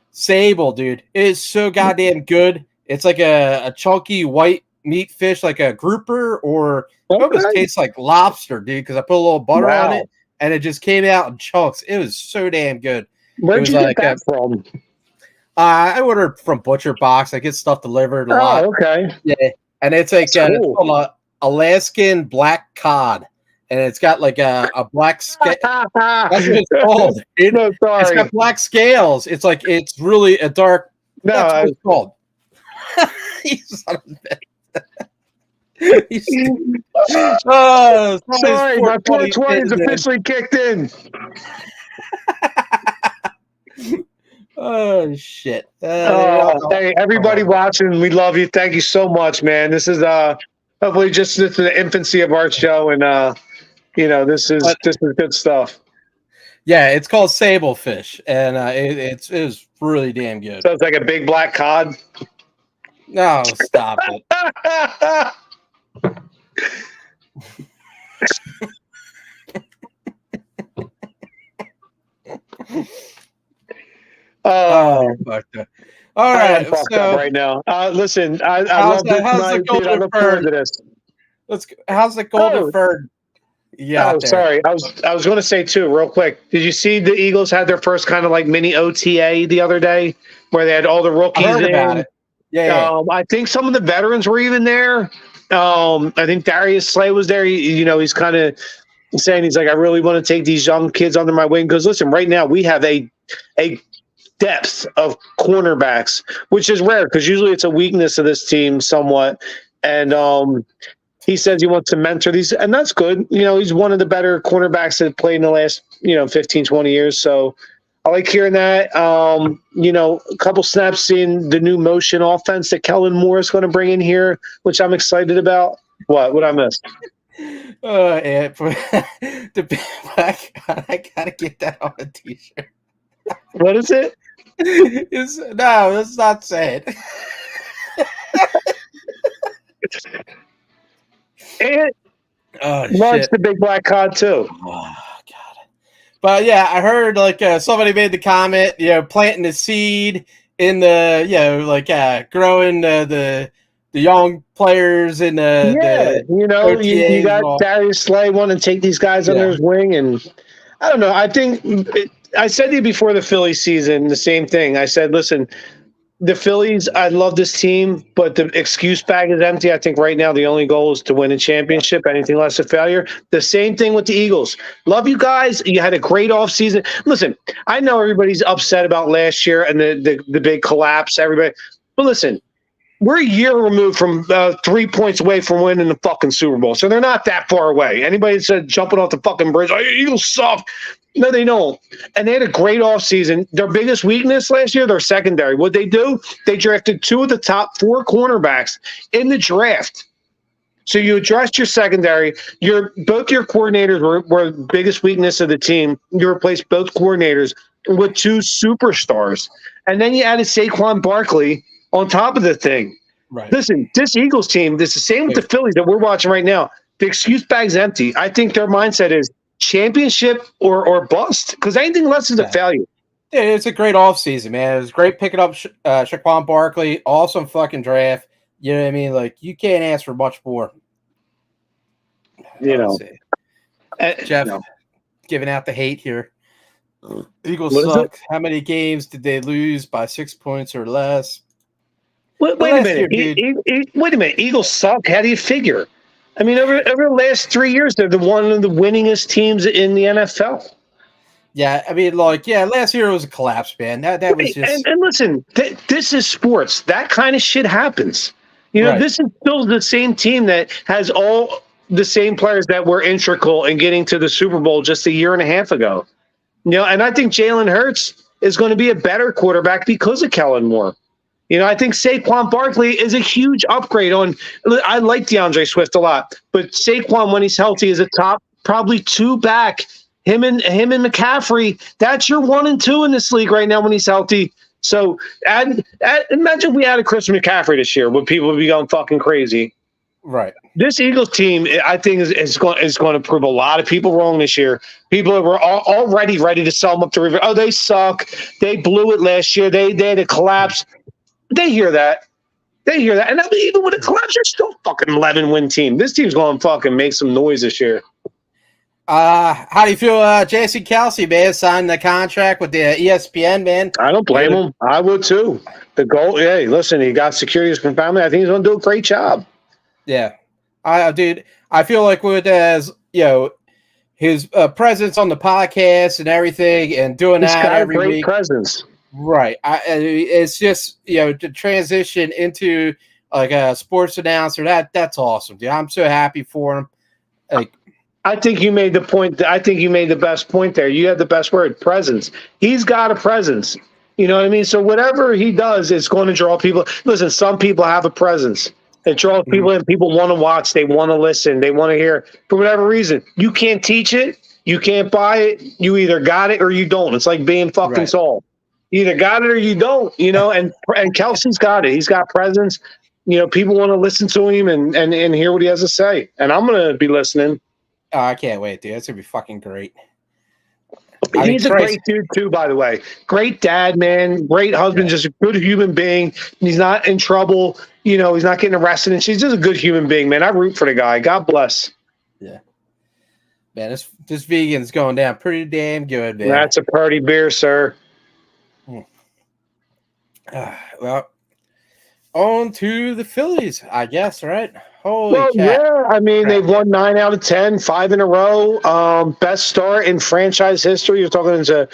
Sable, dude, it is so goddamn good. It's like a chunky white meat fish, like a grouper, or it almost tastes like lobster, dude. Because I put a little butter on it, and it just came out in chunks. It was so damn good. Where'd you get that from? I ordered from Butcher Box. I get stuff delivered a lot. Okay. Yeah, and it's like it's called Alaskan black cod, and it's got like a black scale. That's what it's called. No, sorry. It's got black scales. It's like it's really a dark. No, that's what it's called. Sorry, my 420 is officially kicked in. Oh shit! Hey, everybody watching, we love you. Thank you so much, man. This is hopefully just the infancy of our show, and this is good stuff. Yeah, it's called sable fish, and it was really damn good. So it's like a big black cod. No, stop it. Fuck that. All right, so right now, listen, I love this. How's the Golden Fern? How's the Golden Fern? Yeah. Sorry. I was going to say too, real quick. Did you see the Eagles had their first kind of like mini OTA the other day, where they had all the rookies in? Yeah. I think some of the veterans were even there. I think Darius Slay was there. He's kind of saying, he's like, I really want to take these young kids under my wing. Because listen, right now we have a depth of cornerbacks, which is rare because usually it's a weakness of this team somewhat. And he says he wants to mentor these, and that's good. He's one of the better cornerbacks that have played in the last 15, 20 years. So I like hearing that. A couple snaps in the new motion offense that Kellen Moore is going to bring in here, which I'm excited about. What I missed? The I gotta get that on a t-shirt. What is it? No, let's not say it. And Mark's the big black cod too. Oh God! But yeah, I heard somebody made the comment, planting the seed in the, growing the young players in the you got Darius Slay wanting to take these guys under his wing, and I don't know. I think I said to you before the Phillies season the same thing. I said, listen, the Phillies, I love this team, but the excuse bag is empty. I think right now the only goal is to win a championship. Anything less a failure. The same thing with the Eagles. Love you guys. You had a great offseason. Listen, I know everybody's upset about last year and the big collapse, everybody. But listen, we're a year removed from 3 points away from winning the fucking Super Bowl. So they're not that far away. Anybody that said jumping off the fucking bridge, oh, Eagles suck. No, they don't. And they had a great offseason. Their biggest weakness last year, their secondary. What they do, they drafted 2 of the top 4 cornerbacks in the draft. So you addressed your secondary. Both your coordinators were the biggest weakness of the team. You replaced both coordinators with 2 superstars. And then you added Saquon Barkley on top of the thing. Right. Listen, this Eagles team, this is the same with the Phillies that we're watching right now. The excuse bag's empty. I think their mindset is championship or bust, because anything less is a failure. Yeah, it's a great offseason, man. It was great picking up Saquon Barkley. Awesome fucking draft. You know what I mean? Like, you can't ask for much more. You know. Jeff, no. Giving out the hate here. Eagles suck. How many games did they lose by 6 points or less? Wait a minute. Wait a minute. Eagles suck. How do you figure? I mean, over the last 3 years, they're one of the winningest teams in the NFL. Yeah, I mean, last year was a collapse, man. That was just. And listen, this is sports. That kind of shit happens. You know, This is still the same team that has all the same players that were integral in getting to the Super Bowl just a year and a half ago. You know, and I think Jalen Hurts is going to be a better quarterback because of Kellen Moore. You know, I think Saquon Barkley is a huge upgrade on. I like DeAndre Swift a lot, but Saquon, when he's healthy, is a top probably 2 back. Him and McCaffrey, that's your 1 and 2 in this league right now when he's healthy. So imagine if we added Christian McCaffrey this year, would people be going fucking crazy? Right. This Eagles team, I think, is going to prove a lot of people wrong this year. People that were already ready to sell them up to river. Oh, they suck. They blew it last year. They had a collapse. They hear that. And even with a collapse, they're still fucking 11-win team. This team's going to fucking make some noise this year. How do you feel Jason Kelce, man, signed the contract with the ESPN, man? I don't blame him. I would, too. The goal, hey, listen, he got security from family. I think he's going to do a great job. Yeah. Dude, I feel like with his presence on the podcast and everything and doing he's that got every a great week. presence. Right. It's just, to transition into like a sports announcer, that's awesome, dude. I'm so happy for him. Like, I think you made the point. I think you made the best point there. You had the best word, presence. He's got a presence. You know what I mean? So whatever he does, it's going to draw people. Listen, some people have a presence. It draws people in. People want to watch. They want to listen. They want to hear. For whatever reason, you can't teach it. You can't buy it. You either got it or you don't. It's like being fucking Saul. You either got it or you don't. You know, and Kelce's got it. He's got presence. You know, people want to listen to him and hear what he has to say. And I'm going to be listening. Oh, I can't wait, dude. That's going to be fucking great. He's a great dude, too, by the way. Great dad, man. Great husband. Just a good human being. He's not in trouble. You know, he's not getting arrested. And she's just a good human being, man. I root for the guy. God bless. Yeah. Man, this vegan's going down pretty damn good, man. That's a party beer, sir. Well, on to the Phillies, I guess, right? Holy well, yeah. I mean, they've won 9 out of 10, 5 in a row. Best start in franchise history. You're talking in a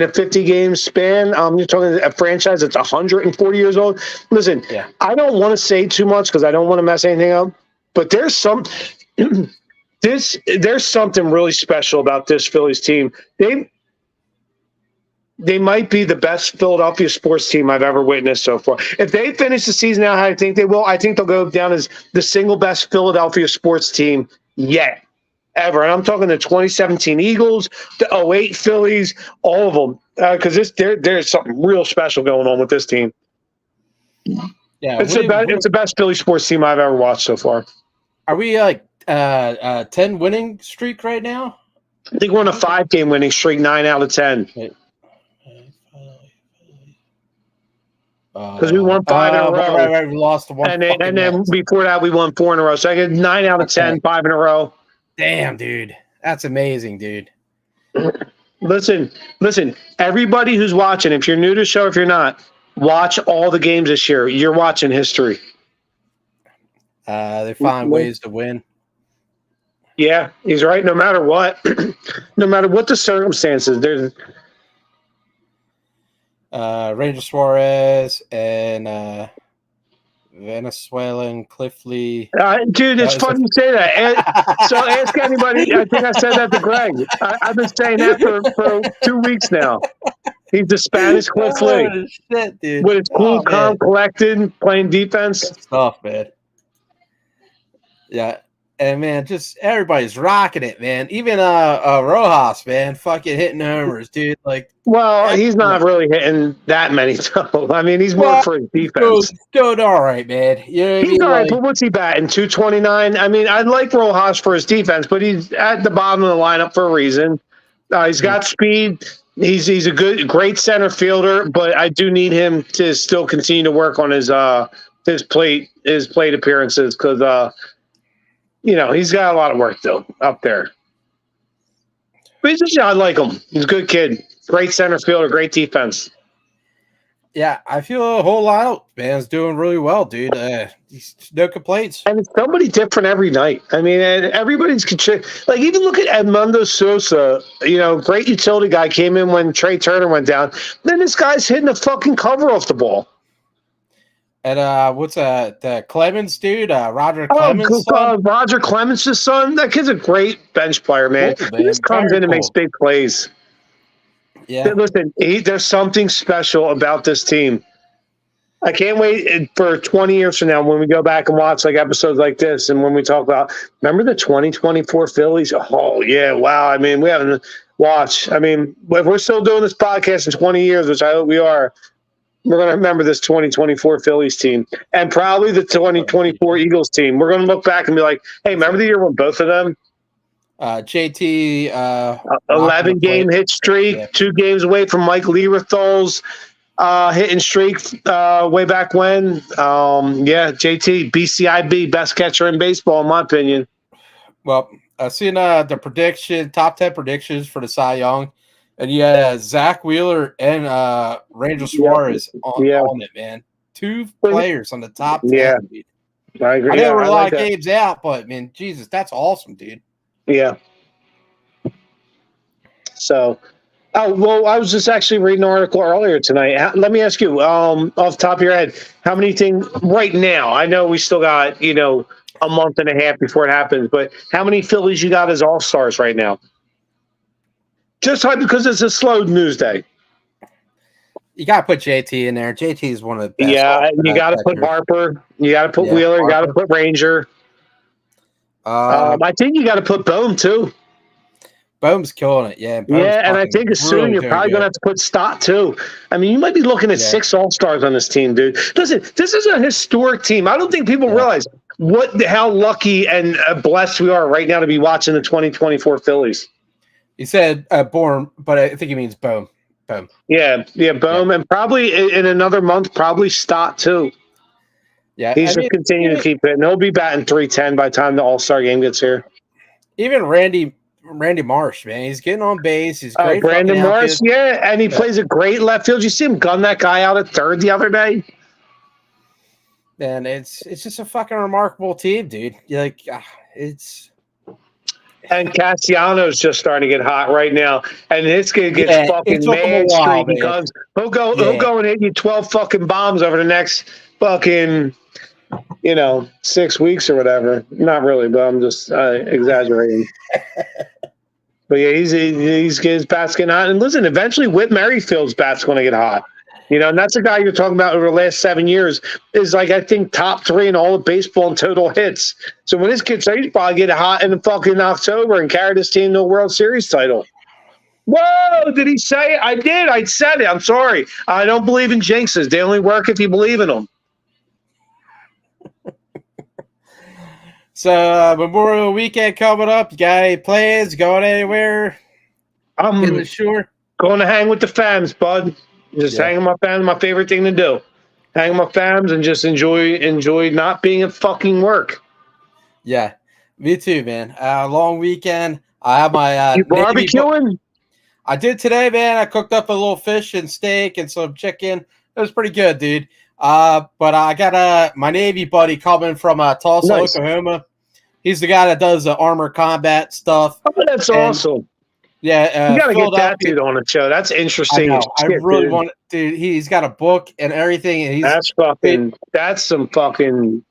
50-game span. You're talking a franchise that's 140 years old. Listen, I don't want to say too much because I don't want to mess anything up. But there's something really special about this Phillies team. They might be the best Philadelphia sports team I've ever witnessed so far. If they finish the season out how I think they will, I think they'll go down as the single best Philadelphia sports team yet, ever. And I'm talking the 2017 Eagles, the 08 Phillies, all of them. Because there's something real special going on with this team. Yeah, it's the best Philly sports team I've ever watched so far. Are we like 10 winning streak right now? I think we're on a 5-game winning streak, 9 out of 10. Because we won 5 in a row. Right. We lost one. And then before that, we won 4 in a row. So I get 9 out of 10, 5 in a row. Damn, dude. That's amazing, dude. Listen, everybody who's watching, if you're new to the show, if you're not, Watch all the games this year. You're watching history. They find ways to win. Yeah, he's right. No matter what, no matter what the circumstances, there's Ranger Saurez and Venezuelan Cliff Lee. dude, it's funny you say that. So ask anybody. I think I said that to Greg. I've been saying that for 2 weeks now. He's the Spanish Cliff Lee. Shit, dude. With his cool, calm, collected, playing defense. Good stuff, man. Yeah. And, man, just everybody's rocking it, man. Even Rojas, man, fucking hitting homers, dude. Like, well, he's not really hitting that many, though. I mean, he's more for his defense. Doing all right, man. You know what he's all right, but what's he batting? 229? I mean, I like Rojas for his defense, but he's at the bottom of the lineup for a reason. He's got speed. He's a great center fielder, but I do need him to still continue to work on his plate appearances because he's got a lot of work though up there. But I like him. He's a good kid, great center fielder, great defense. Yeah, I feel a whole lot. Man's doing really well, dude. No complaints. And it's somebody different every night. I mean, everybody's like even look at Edmundo Sosa. Great utility guy came in when Trey Turner went down. Then this guy's hitting a fucking cover off the ball. And what's the Clemens dude? Roger Clemens. Roger Clemens' son. That kid's a great bench player, man. He just comes in and makes big plays. Yeah. Listen, there's something special about this team. I can't wait for 20 years from now when we go back and watch like episodes like this and when we talk about, remember the 2024 Phillies? Oh, yeah, wow. I mean, we haven't watched. I mean, if we're still doing this podcast in 20 years, which I hope we are, we're going to remember this 2024 Phillies team and probably the 2024 Eagles team. We're going to look back and be like, hey, remember the year when both of them? JT 11-game hit streak, 2 games away from Mike Lieberthal's hitting streak way back when. JT, BCIB, best catcher in baseball, in my opinion. Well, I've seen the top 10 predictions for the Cy Young, and you had Zack Wheeler and Ranger Suarez on it, man. 2 players on the top 10. Yeah, I agree. I know we're a lot of games out, but, man, Jesus, that's awesome, dude. Yeah. So, I was just actually reading an article earlier tonight. Let me ask you, off the top of your head, how many things right now? I know we still got, a month and a half before it happens, but how many Phillies you got as all-stars right now? Just because it's a slow news day. You got to put JT in there. JT is one of the best. Yeah, you got to put Harper. You got to put Wheeler. You got to put Ranger. I think you got to put Bohm too. Bohm's killing it, yeah. And I think as soon you're probably going to have to put Stott too. I mean, you might be looking at 6 all-stars on this team, dude. Listen, this is a historic team. I don't think people realize how lucky and blessed we are right now to be watching the 2024 Phillies. He said Bohm, but I think he means Bohm. Yeah, Bohm, and probably in another month, probably Stott too. Yeah, he's just continuing to keep it, and he'll be batting 310 by the time the All-Star game gets here. Even Randy Marsh, man, he's getting on base. He's great. Brandon Marsh, and he plays a great left field. You see him gun that guy out at third the other day. Man, it's just a fucking remarkable team, dude. It's. And Castellanos just starting to get hot right now, and this kid gets fucking mad streak because he'll go and hit you 12 fucking bombs over the next fucking 6 weeks or whatever. Not really, but I'm just exaggerating. But yeah, his bat's getting hot. And listen, eventually Whit Merrifield's bat's going to get hot. And that's a guy you're talking about over the last 7 years is like, I think, top 3 in all of baseball in total hits. So when this kid he's probably get hot in fucking October and carry this team to a World Series title. Whoa, did he say it? I did. I said it. I'm sorry. I don't believe in jinxes. They only work if you believe in them. So Memorial Weekend coming up. You got any plans? Going anywhere? I'm in the shore. Going to hang with the fams, bud. Just hang with my fams. My favorite thing to do. Hang with my fams and just enjoy not being at fucking work. Yeah, me too, man. Long weekend. I have my you barbecuing? I did today, man. I cooked up a little fish and steak and some chicken. It was pretty good, dude. But I got my Navy buddy coming from Tulsa, Nice. Oklahoma. He's the guy that does the armor combat stuff. Oh, that's awesome. Yeah, You got to get that Philadelphia. dude on the show. That's I interesting. know. I really want, dude. He's got a book and everything, and That's some fucking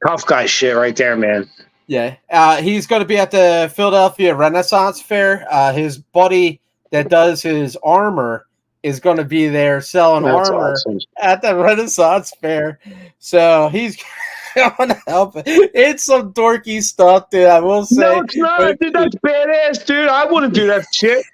tough guy shit right there, man. Yeah. He's going to be at the Philadelphia Renaissance Fair. His buddy that does his armor is going to be there selling armor at the Renaissance Fair. So he's going to help. It's some dorky stuff, dude. I will say. No, it's not, dude. That's badass, dude. I wouldn't do that shit.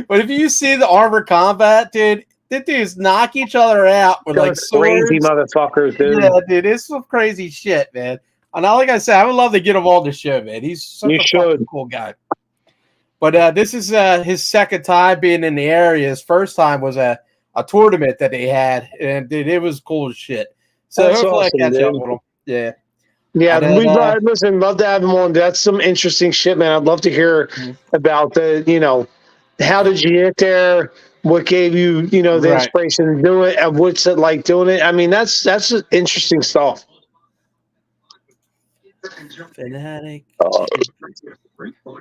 But if you see the armor combat, dude, the dudes knock each other out with like crazy swords. motherfuckers, dude. Yeah, dude, it's some crazy shit, man. And like I said, I would love to get him on the show, man. He's such a fucking cool guy. But this is his second time being in the area. His first time was a tournament that they had, and dude, it was cool as shit. So that's hopefully awesome, I catch up with him. Yeah. Yeah, listen, love to have him on. That's some interesting shit, man. I'd love to hear about how did you get there? What gave you, the inspiration to do it? And what's it like doing it? I mean, that's interesting stuff. Fanatic.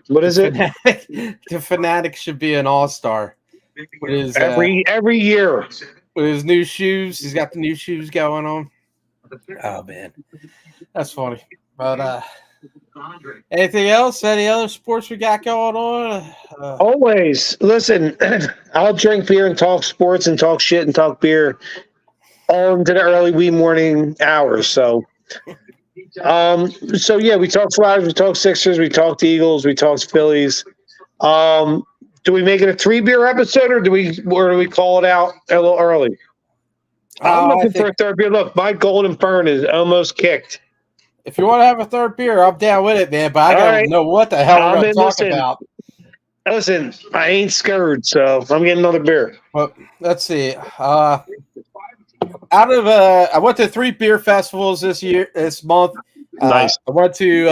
What is it? The Fanatic should be an all-star. Every year. With his new shoes. He's got the new shoes going on. Oh, man. That's funny. But anything else? Any other sports we got going on? Always. Listen, I'll drink beer and talk sports and talk shit and talk beer all into the early wee morning hours. So yeah, we talked Flyers, we talked Sixers, we talked Eagles, we talked Phillies. Do we make it a 3-beer episode, or do we call it out a little early? I'm looking for a third beer. Look, my Golden Fern is almost kicked. If you want to have a third beer, I'm down with it, man. But I don't know what the hell we're going to talk about. Listen, I ain't scared, so I'm getting another beer. Well, let's see. I went to 3 beer festivals this month. Nice. I went to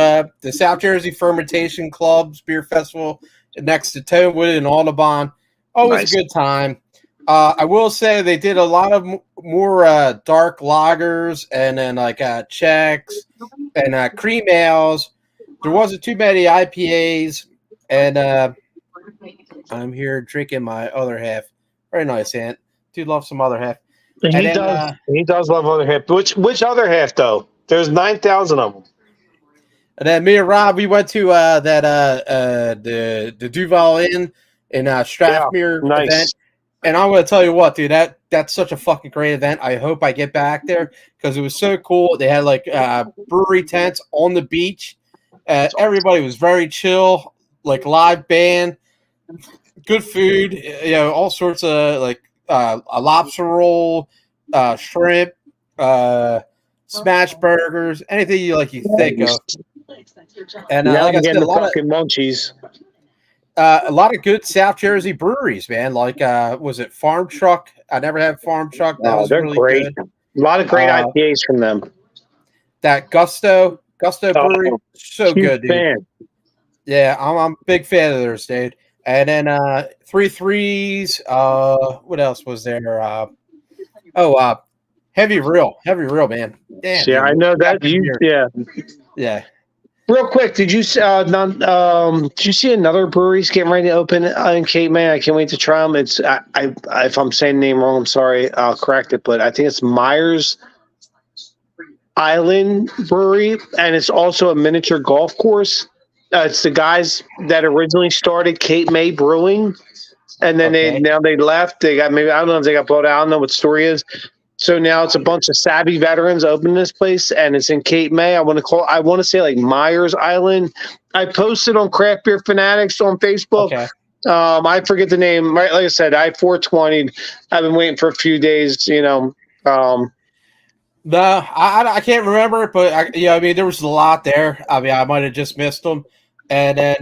the South Jersey Fermentation Club's beer festival next to Tonewood in Audubon. Always a good time. I will say they did a lot of more dark lagers and then like Czechs and cream ales. There wasn't too many IPAs, and I'm here drinking my other half. Very nice, Ant. Dude loves some other half. He does love other half. Which other half though? There's 9,000 of them. And then me and Rob, we went to the Duval Inn in Strathmere event. And I'm going to tell you what, dude, that's such a fucking great event. I hope I get back there because it was so cool. They had like brewery tents on the beach. Everybody was very chill, like live band, good food, all sorts of like a lobster roll, shrimp, smash burgers, anything you think of. And like I said, a lot of munchies. A lot of good South Jersey breweries, man. Like, was it Farm Truck? I never had Farm Truck. That was really great. Good. A lot of great IPAs from them. That Gusto Brewery, so good, dude. Fan. Yeah, I'm a big fan of theirs, dude. And then 3 Threes. What else was there? Heavy Real, man. Damn, yeah, dude. I know that. Yeah. Real quick, did you see another brewery's getting ready to open in Cape May? I can't wait to try them. It's if I'm saying the name wrong, I'm sorry. I'll correct it, but I think it's Myers Island Brewery, and it's also a miniature golf course. It's the guys that originally started Cape May Brewing, and then they left. They got I don't know if they got bought out. I don't know what the story is. So now it's a bunch of savvy veterans opening this place, and it's in Cape May. I want to say like Myers Island. I posted on Craft Beer Fanatics on Facebook. Okay. I forget the name. Right, like I said, I 420. I've been waiting for a few days. No, I can't remember it, but there was a lot there. I mean, I might have just missed them. And then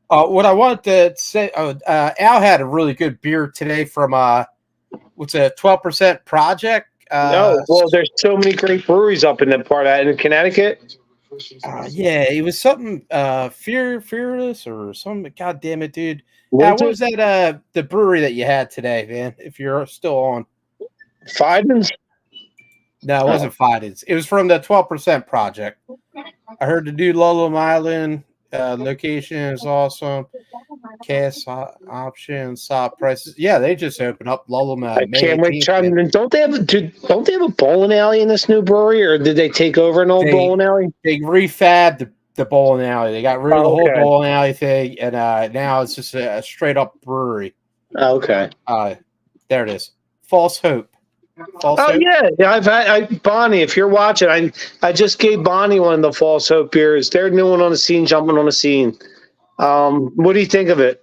what I wanted to say, Al had a really good beer today from what's a 12% project. There's so many great breweries up in that part in Connecticut. It was something Fearless or something. God damn it, dude. What was that? The brewery that you had today, man? If you're still on. Fidens? No, it wasn't Fidens. It was from the 12% project. I heard the new Lulham Island location is awesome. Cash options, soft prices. Yeah, they just opened up Lulham. I May can't wait. 18th. Don't they have a bowling alley in this new brewery, or did they take over an old bowling alley? They refabbed the bowling alley. They got rid of the whole bowling alley thing, and now it's just a straight up brewery. Okay. There it is. False Hope. Hope? Yeah. I've had Bonnie. If you're watching, I just gave Bonnie one of the False Hope beers. They're new one on the scene, jumping on the scene. What do you think of it?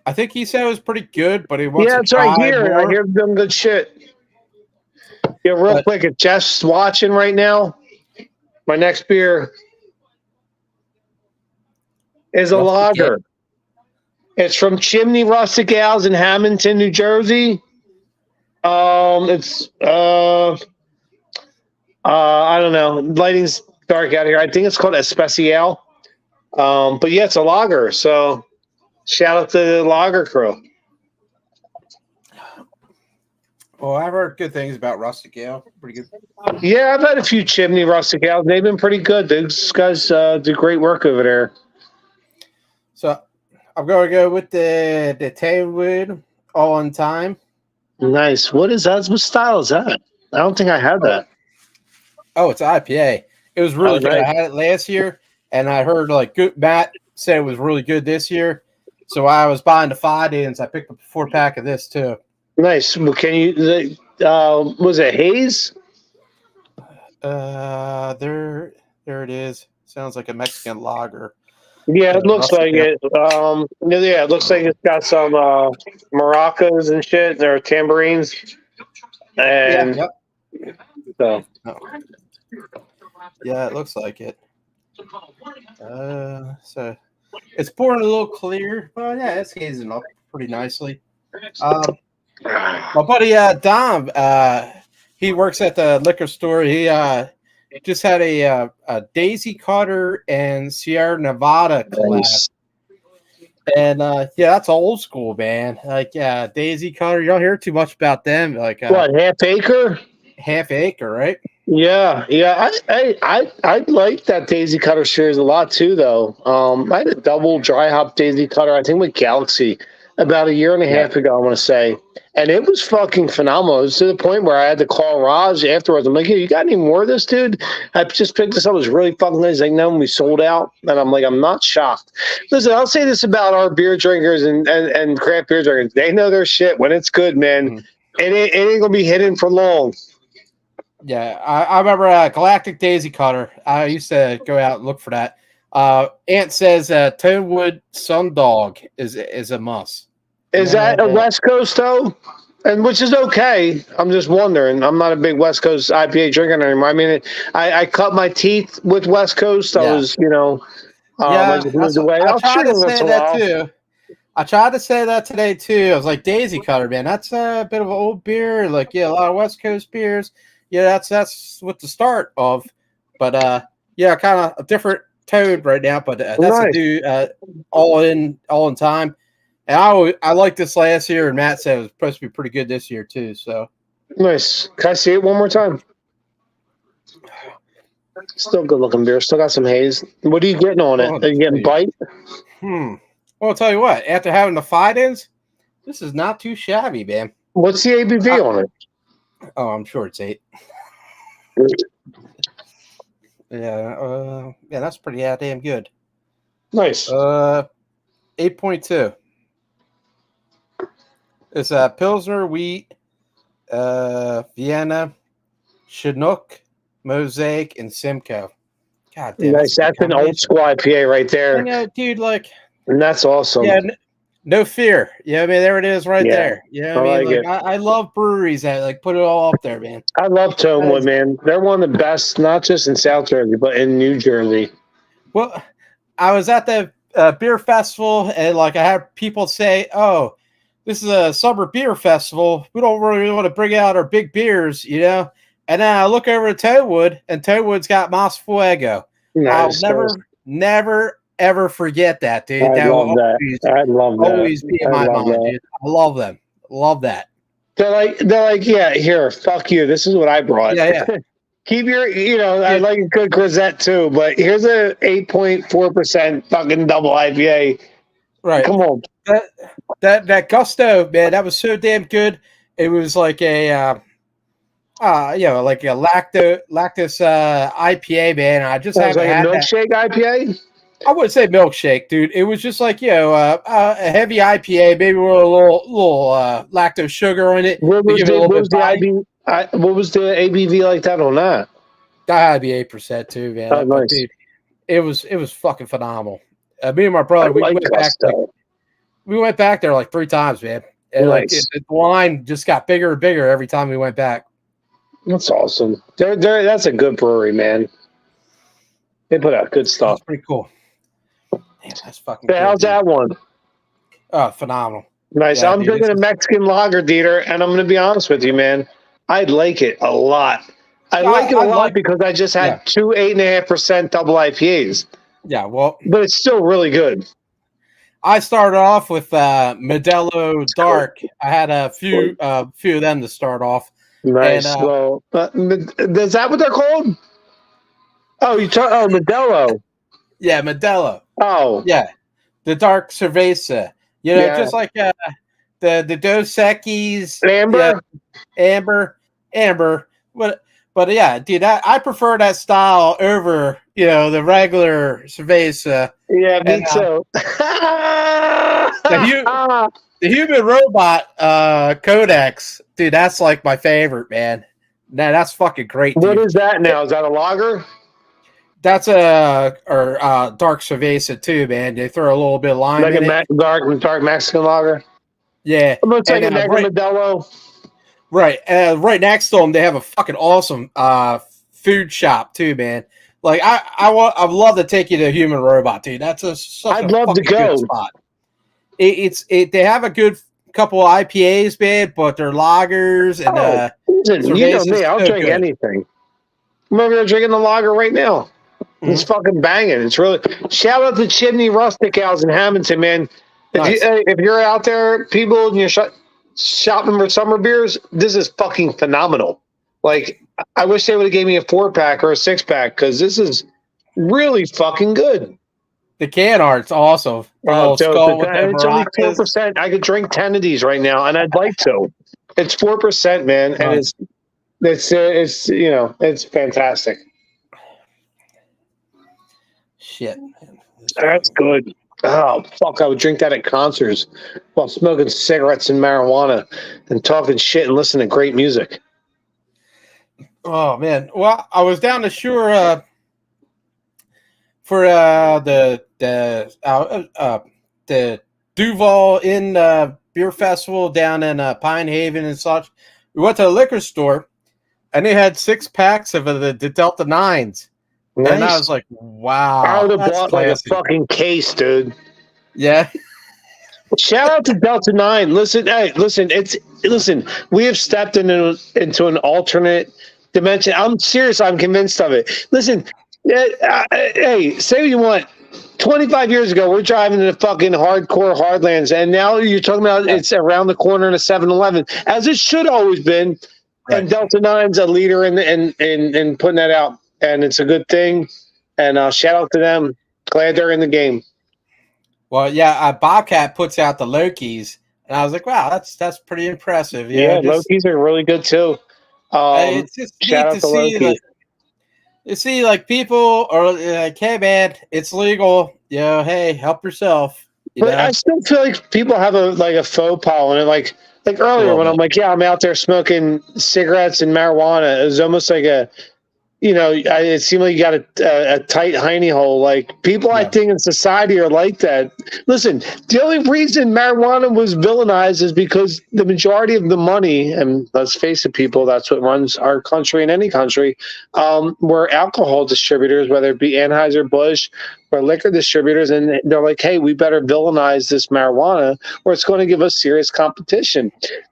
I think he said it was pretty good, but he wants to try more. I hear them good shit. Yeah, real quick, if Jeff's watching right now, my next beer is a lager. It's from Chimney Rustic Ales in Hamilton, New Jersey. It's I don't know. Lighting's dark out here. I think it's called Especial. But yeah, it's a lager. So shout out to the lager crew. Well, I've heard good things about Rustic Ale. Pretty good. Yeah, I've had a few Chimney Rustic Ales. They've been pretty good. These guys do great work over there. So I'm going to go with the Tailwood All on Time. Nice. What is that? What style is that? I don't think I had that. Oh, it's IPA. It was really good. Nice. I had it last year, and I heard Matt said it was really good this year. So while I was buying the Fidens, I picked up a 4-pack of this too. Nice. Well, can you? Was it haze? There it is. Sounds like a Mexican lager. Yeah, it looks like it. Yeah, it looks like it's got some maracas and shit. There are tambourines, and so. Yeah, it looks like it. So it's pouring a little clear, but yeah, it's hazing up pretty nicely. My buddy Dom, he works at the liquor store. He just had a Daisy Cutter and Sierra Nevada collab. Nice. And yeah, that's old school, man. Daisy Cutter, you don't hear too much about them. What, Half Acre? Half Acre, right? Yeah. I like that Daisy Cutter series a lot too, though. I had a double dry hop Daisy Cutter, I think with Galaxy, about a year and a half ago, I want to say. And it was fucking phenomenal. It was to the point where I had to call Raj afterwards. I'm like, hey, you got any more of this, dude? I just picked this up. It was really fucking nice. Like, no, we sold out. And I'm like, I'm not shocked. Listen, I'll say this about our beer drinkers and craft beer drinkers. They know their shit. When it's good, man, it ain't going to be hidden for long. Yeah, I remember Galactic Daisy Cutter. I used to go out and look for that. Ant says Tonewood Sundog is a must. Is that a West Coast, though? And which is okay. I'm just wondering. I'm not a big West Coast IPA drinker anymore. I mean, I cut my teeth with West Coast. I was, I just moved away. I tried to say that, too. I tried to say that today, too. I was like, Daisy Cutter, man. That's a bit of an old beer. A lot of West Coast beers. Yeah, that's what the start of. But, kind of a different tone right now. But that's nice. A dude all in time. And I liked this last year, and Matt said it was supposed to be pretty good this year too. So nice. Can I see it one more time? Still good looking beer. Still got some haze. What are you getting on it? Are you getting bite? Well, I'll tell you what. After having the Fidens, this is not too shabby, man. What's the ABV on it? Oh, I'm sure it's 8. Yeah, that's pretty damn good. Nice. 8.2. It's Pilsner, wheat, Vienna, Chinook, Mosaic, and Simcoe. God damn. Nice. That's an old school IPA right there. I know, dude, and that's awesome. Yeah, no fear. Yeah, I mean, there it is right there. Yeah, I mean, I love breweries that put it all up there, man. I love Tonewood, man. They're one of the best, not just in South Jersey, but in New Jersey. Well, I was at the beer festival, and I had people say, "Oh, this is a summer beer festival. We don't really want to bring out our big beers, And then I look over at Tonewood, and Tonewood's got Mas Fuego. Nice, I'll never, ever forget that, dude. I love that. Always be in my mind, dude. I love them. Love that. they're like, yeah, here, fuck you. This is what I brought. Yeah. Keep your, I like a good grisette too, but here's a 8.4% fucking double IPA. Right. Come on. That Gusto, man, that was so damn good. It was like a like a lactose IPA, man. I just haven't like had a milkshake IPA. I wouldn't say milkshake, dude. It was just like a heavy IPA, maybe with a little lactose sugar in it. What was the ABV like that on that? That had to be 8% too, man. Oh, nice. Dude, it was fucking phenomenal. Me and my brother, we went back there like 3 times, man. And nice. the line just got bigger and bigger every time we went back. That's awesome. That's a good brewery, man. They put out good stuff. That's pretty cool. Man, that's fucking good. How's that one? Oh, phenomenal. Nice. Yeah, I'm drinking a Mexican lager, DeeTer, and I'm going to be honest with you, man. I like it a lot. I like it a lot because I just had 2 8.5% double IPAs. Yeah, well. But it's still really good. I started off with Modelo Dark. I had a few of them to start off. Nice. And, is that what they're called? Oh, Modelo. Yeah, Modelo. Oh. Yeah. The Dark Cerveza. Just like the Dos Equis. Amber? Yeah, Amber. But yeah, dude, I prefer that style over, the regular Cerveza. Yeah, me too. The Human Robot Codex, dude, that's like my favorite, man. That's fucking great. What is that now? Is that a lager? That's a dark cerveza too, man. They throw a little bit of lime in it. Dark Mexican lager. Yeah, I'm gonna take a Modelo. Right, right next to them, they have a fucking awesome food shop too, man. Like I'd love to take you to Human Robot, dude. That's I'd love to go. Good spot. They have a good couple of IPAs, man, but they're lagers and you know me, I'll drink anything. I'm over here drinking the lager right now. Mm-hmm. It's fucking banging. It's really shout out to Chimney Rustic House in Hamilton, man. If you're out there, people, and you're shopping for summer beers, this is fucking phenomenal. Like, I wish they would have gave me a 4-pack or a 6-pack because this is really fucking good. The can art's awesome. It's only 4%. I could drink 10 of these right now, and I'd like to. It's 4%, man, and it's fantastic. Shit, that's good. Oh fuck! I would drink that at concerts while smoking cigarettes and marijuana and talking shit and listening to great music. Oh man! Well, I was down the shore for the Duval Inn beer festival down in Pine Haven and such. We went to the liquor store, and they had 6 packs of the Delta 9s. Nice. And I was like, wow. I would have bought like a fucking case, dude. Yeah. Shout out to Delta 9. Listen, we have stepped into an alternate dimension. I'm serious. I'm convinced of it. Listen, hey, say what you want. 25 years ago, we're driving in the fucking hardcore hardlands, and now you're talking about it's around the corner in a 7-Eleven, as it should always been. Right. And Delta 9's a leader in putting that out. And it's a good thing, and shout out to them. Glad they're in the game. Well, yeah, Bobcat puts out the Lokis, and I was like, wow, that's pretty impressive. Lokis are really good too. It's just neat to see. You see, like, people are like, hey, man, it's legal. Hey, help yourself. But I still feel like people have a faux pas on it. Like earlier when I'm like, yeah, I'm out there smoking cigarettes and marijuana. It was almost like it seemed like you got a tight hiney hole. Like, people, I think, in society are like that. Listen, the only reason marijuana was villainized is because the majority of the money, and let's face it, people, that's what runs our country and any country, were alcohol distributors, whether it be Anheuser-Busch or liquor distributors, and they're like, hey, we better villainize this marijuana or it's going to give us serious competition.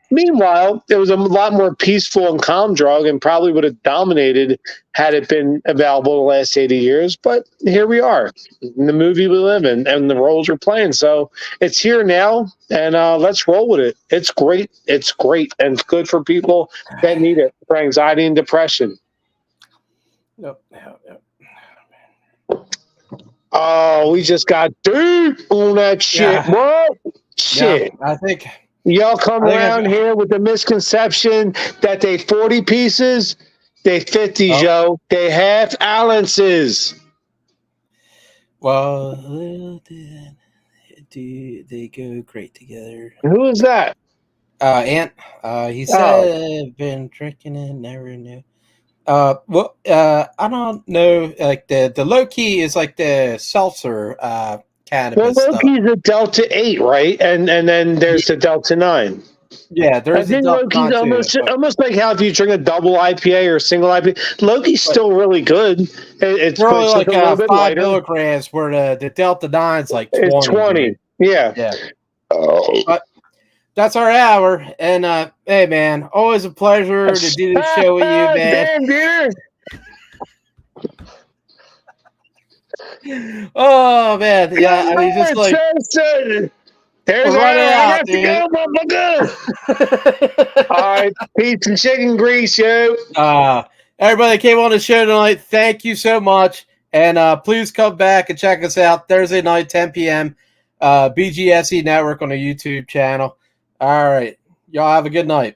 Meanwhile, it was a lot more peaceful and calm drug and probably would have dominated had it been available the last 80 years. But here we are in the movie we live in and the roles we're playing. So it's here now, and let's roll with it. It's great. It's great. And it's good for people that need it for anxiety and depression. Yep. Oh, we just got deep on that shit, bro. Shit. Yeah, I think... Y'all come around here with the misconception that they 40 pieces, they 50s, yo. They half ounces. Well, they go great together. Who is that? Ant. He said, I've been drinking it, never knew. I don't know. Like the low key is like the seltzer cannabis. Well, low key is a Delta 8, right? And then there's the Delta 9. Yeah, there's a Delta 9 almost like how if you drink a double IPA or a single IPA, Loki's still really good. It's really like a 5 lighter. milligrams, where the Delta 9's like 20. It's 20. Yeah. Oh. But that's our hour. And hey, man, always a pleasure to do the show with you, man. Damn, dude. Oh man, yeah. I mean, just like there's I got to go, motherfucker. All right, peace and chicken grease, yo. Everybody that came on the show tonight, thank you so much, and please come back and check us out Thursday night, 10 p.m. BGSE Network on the YouTube channel. All right, y'all have a good night.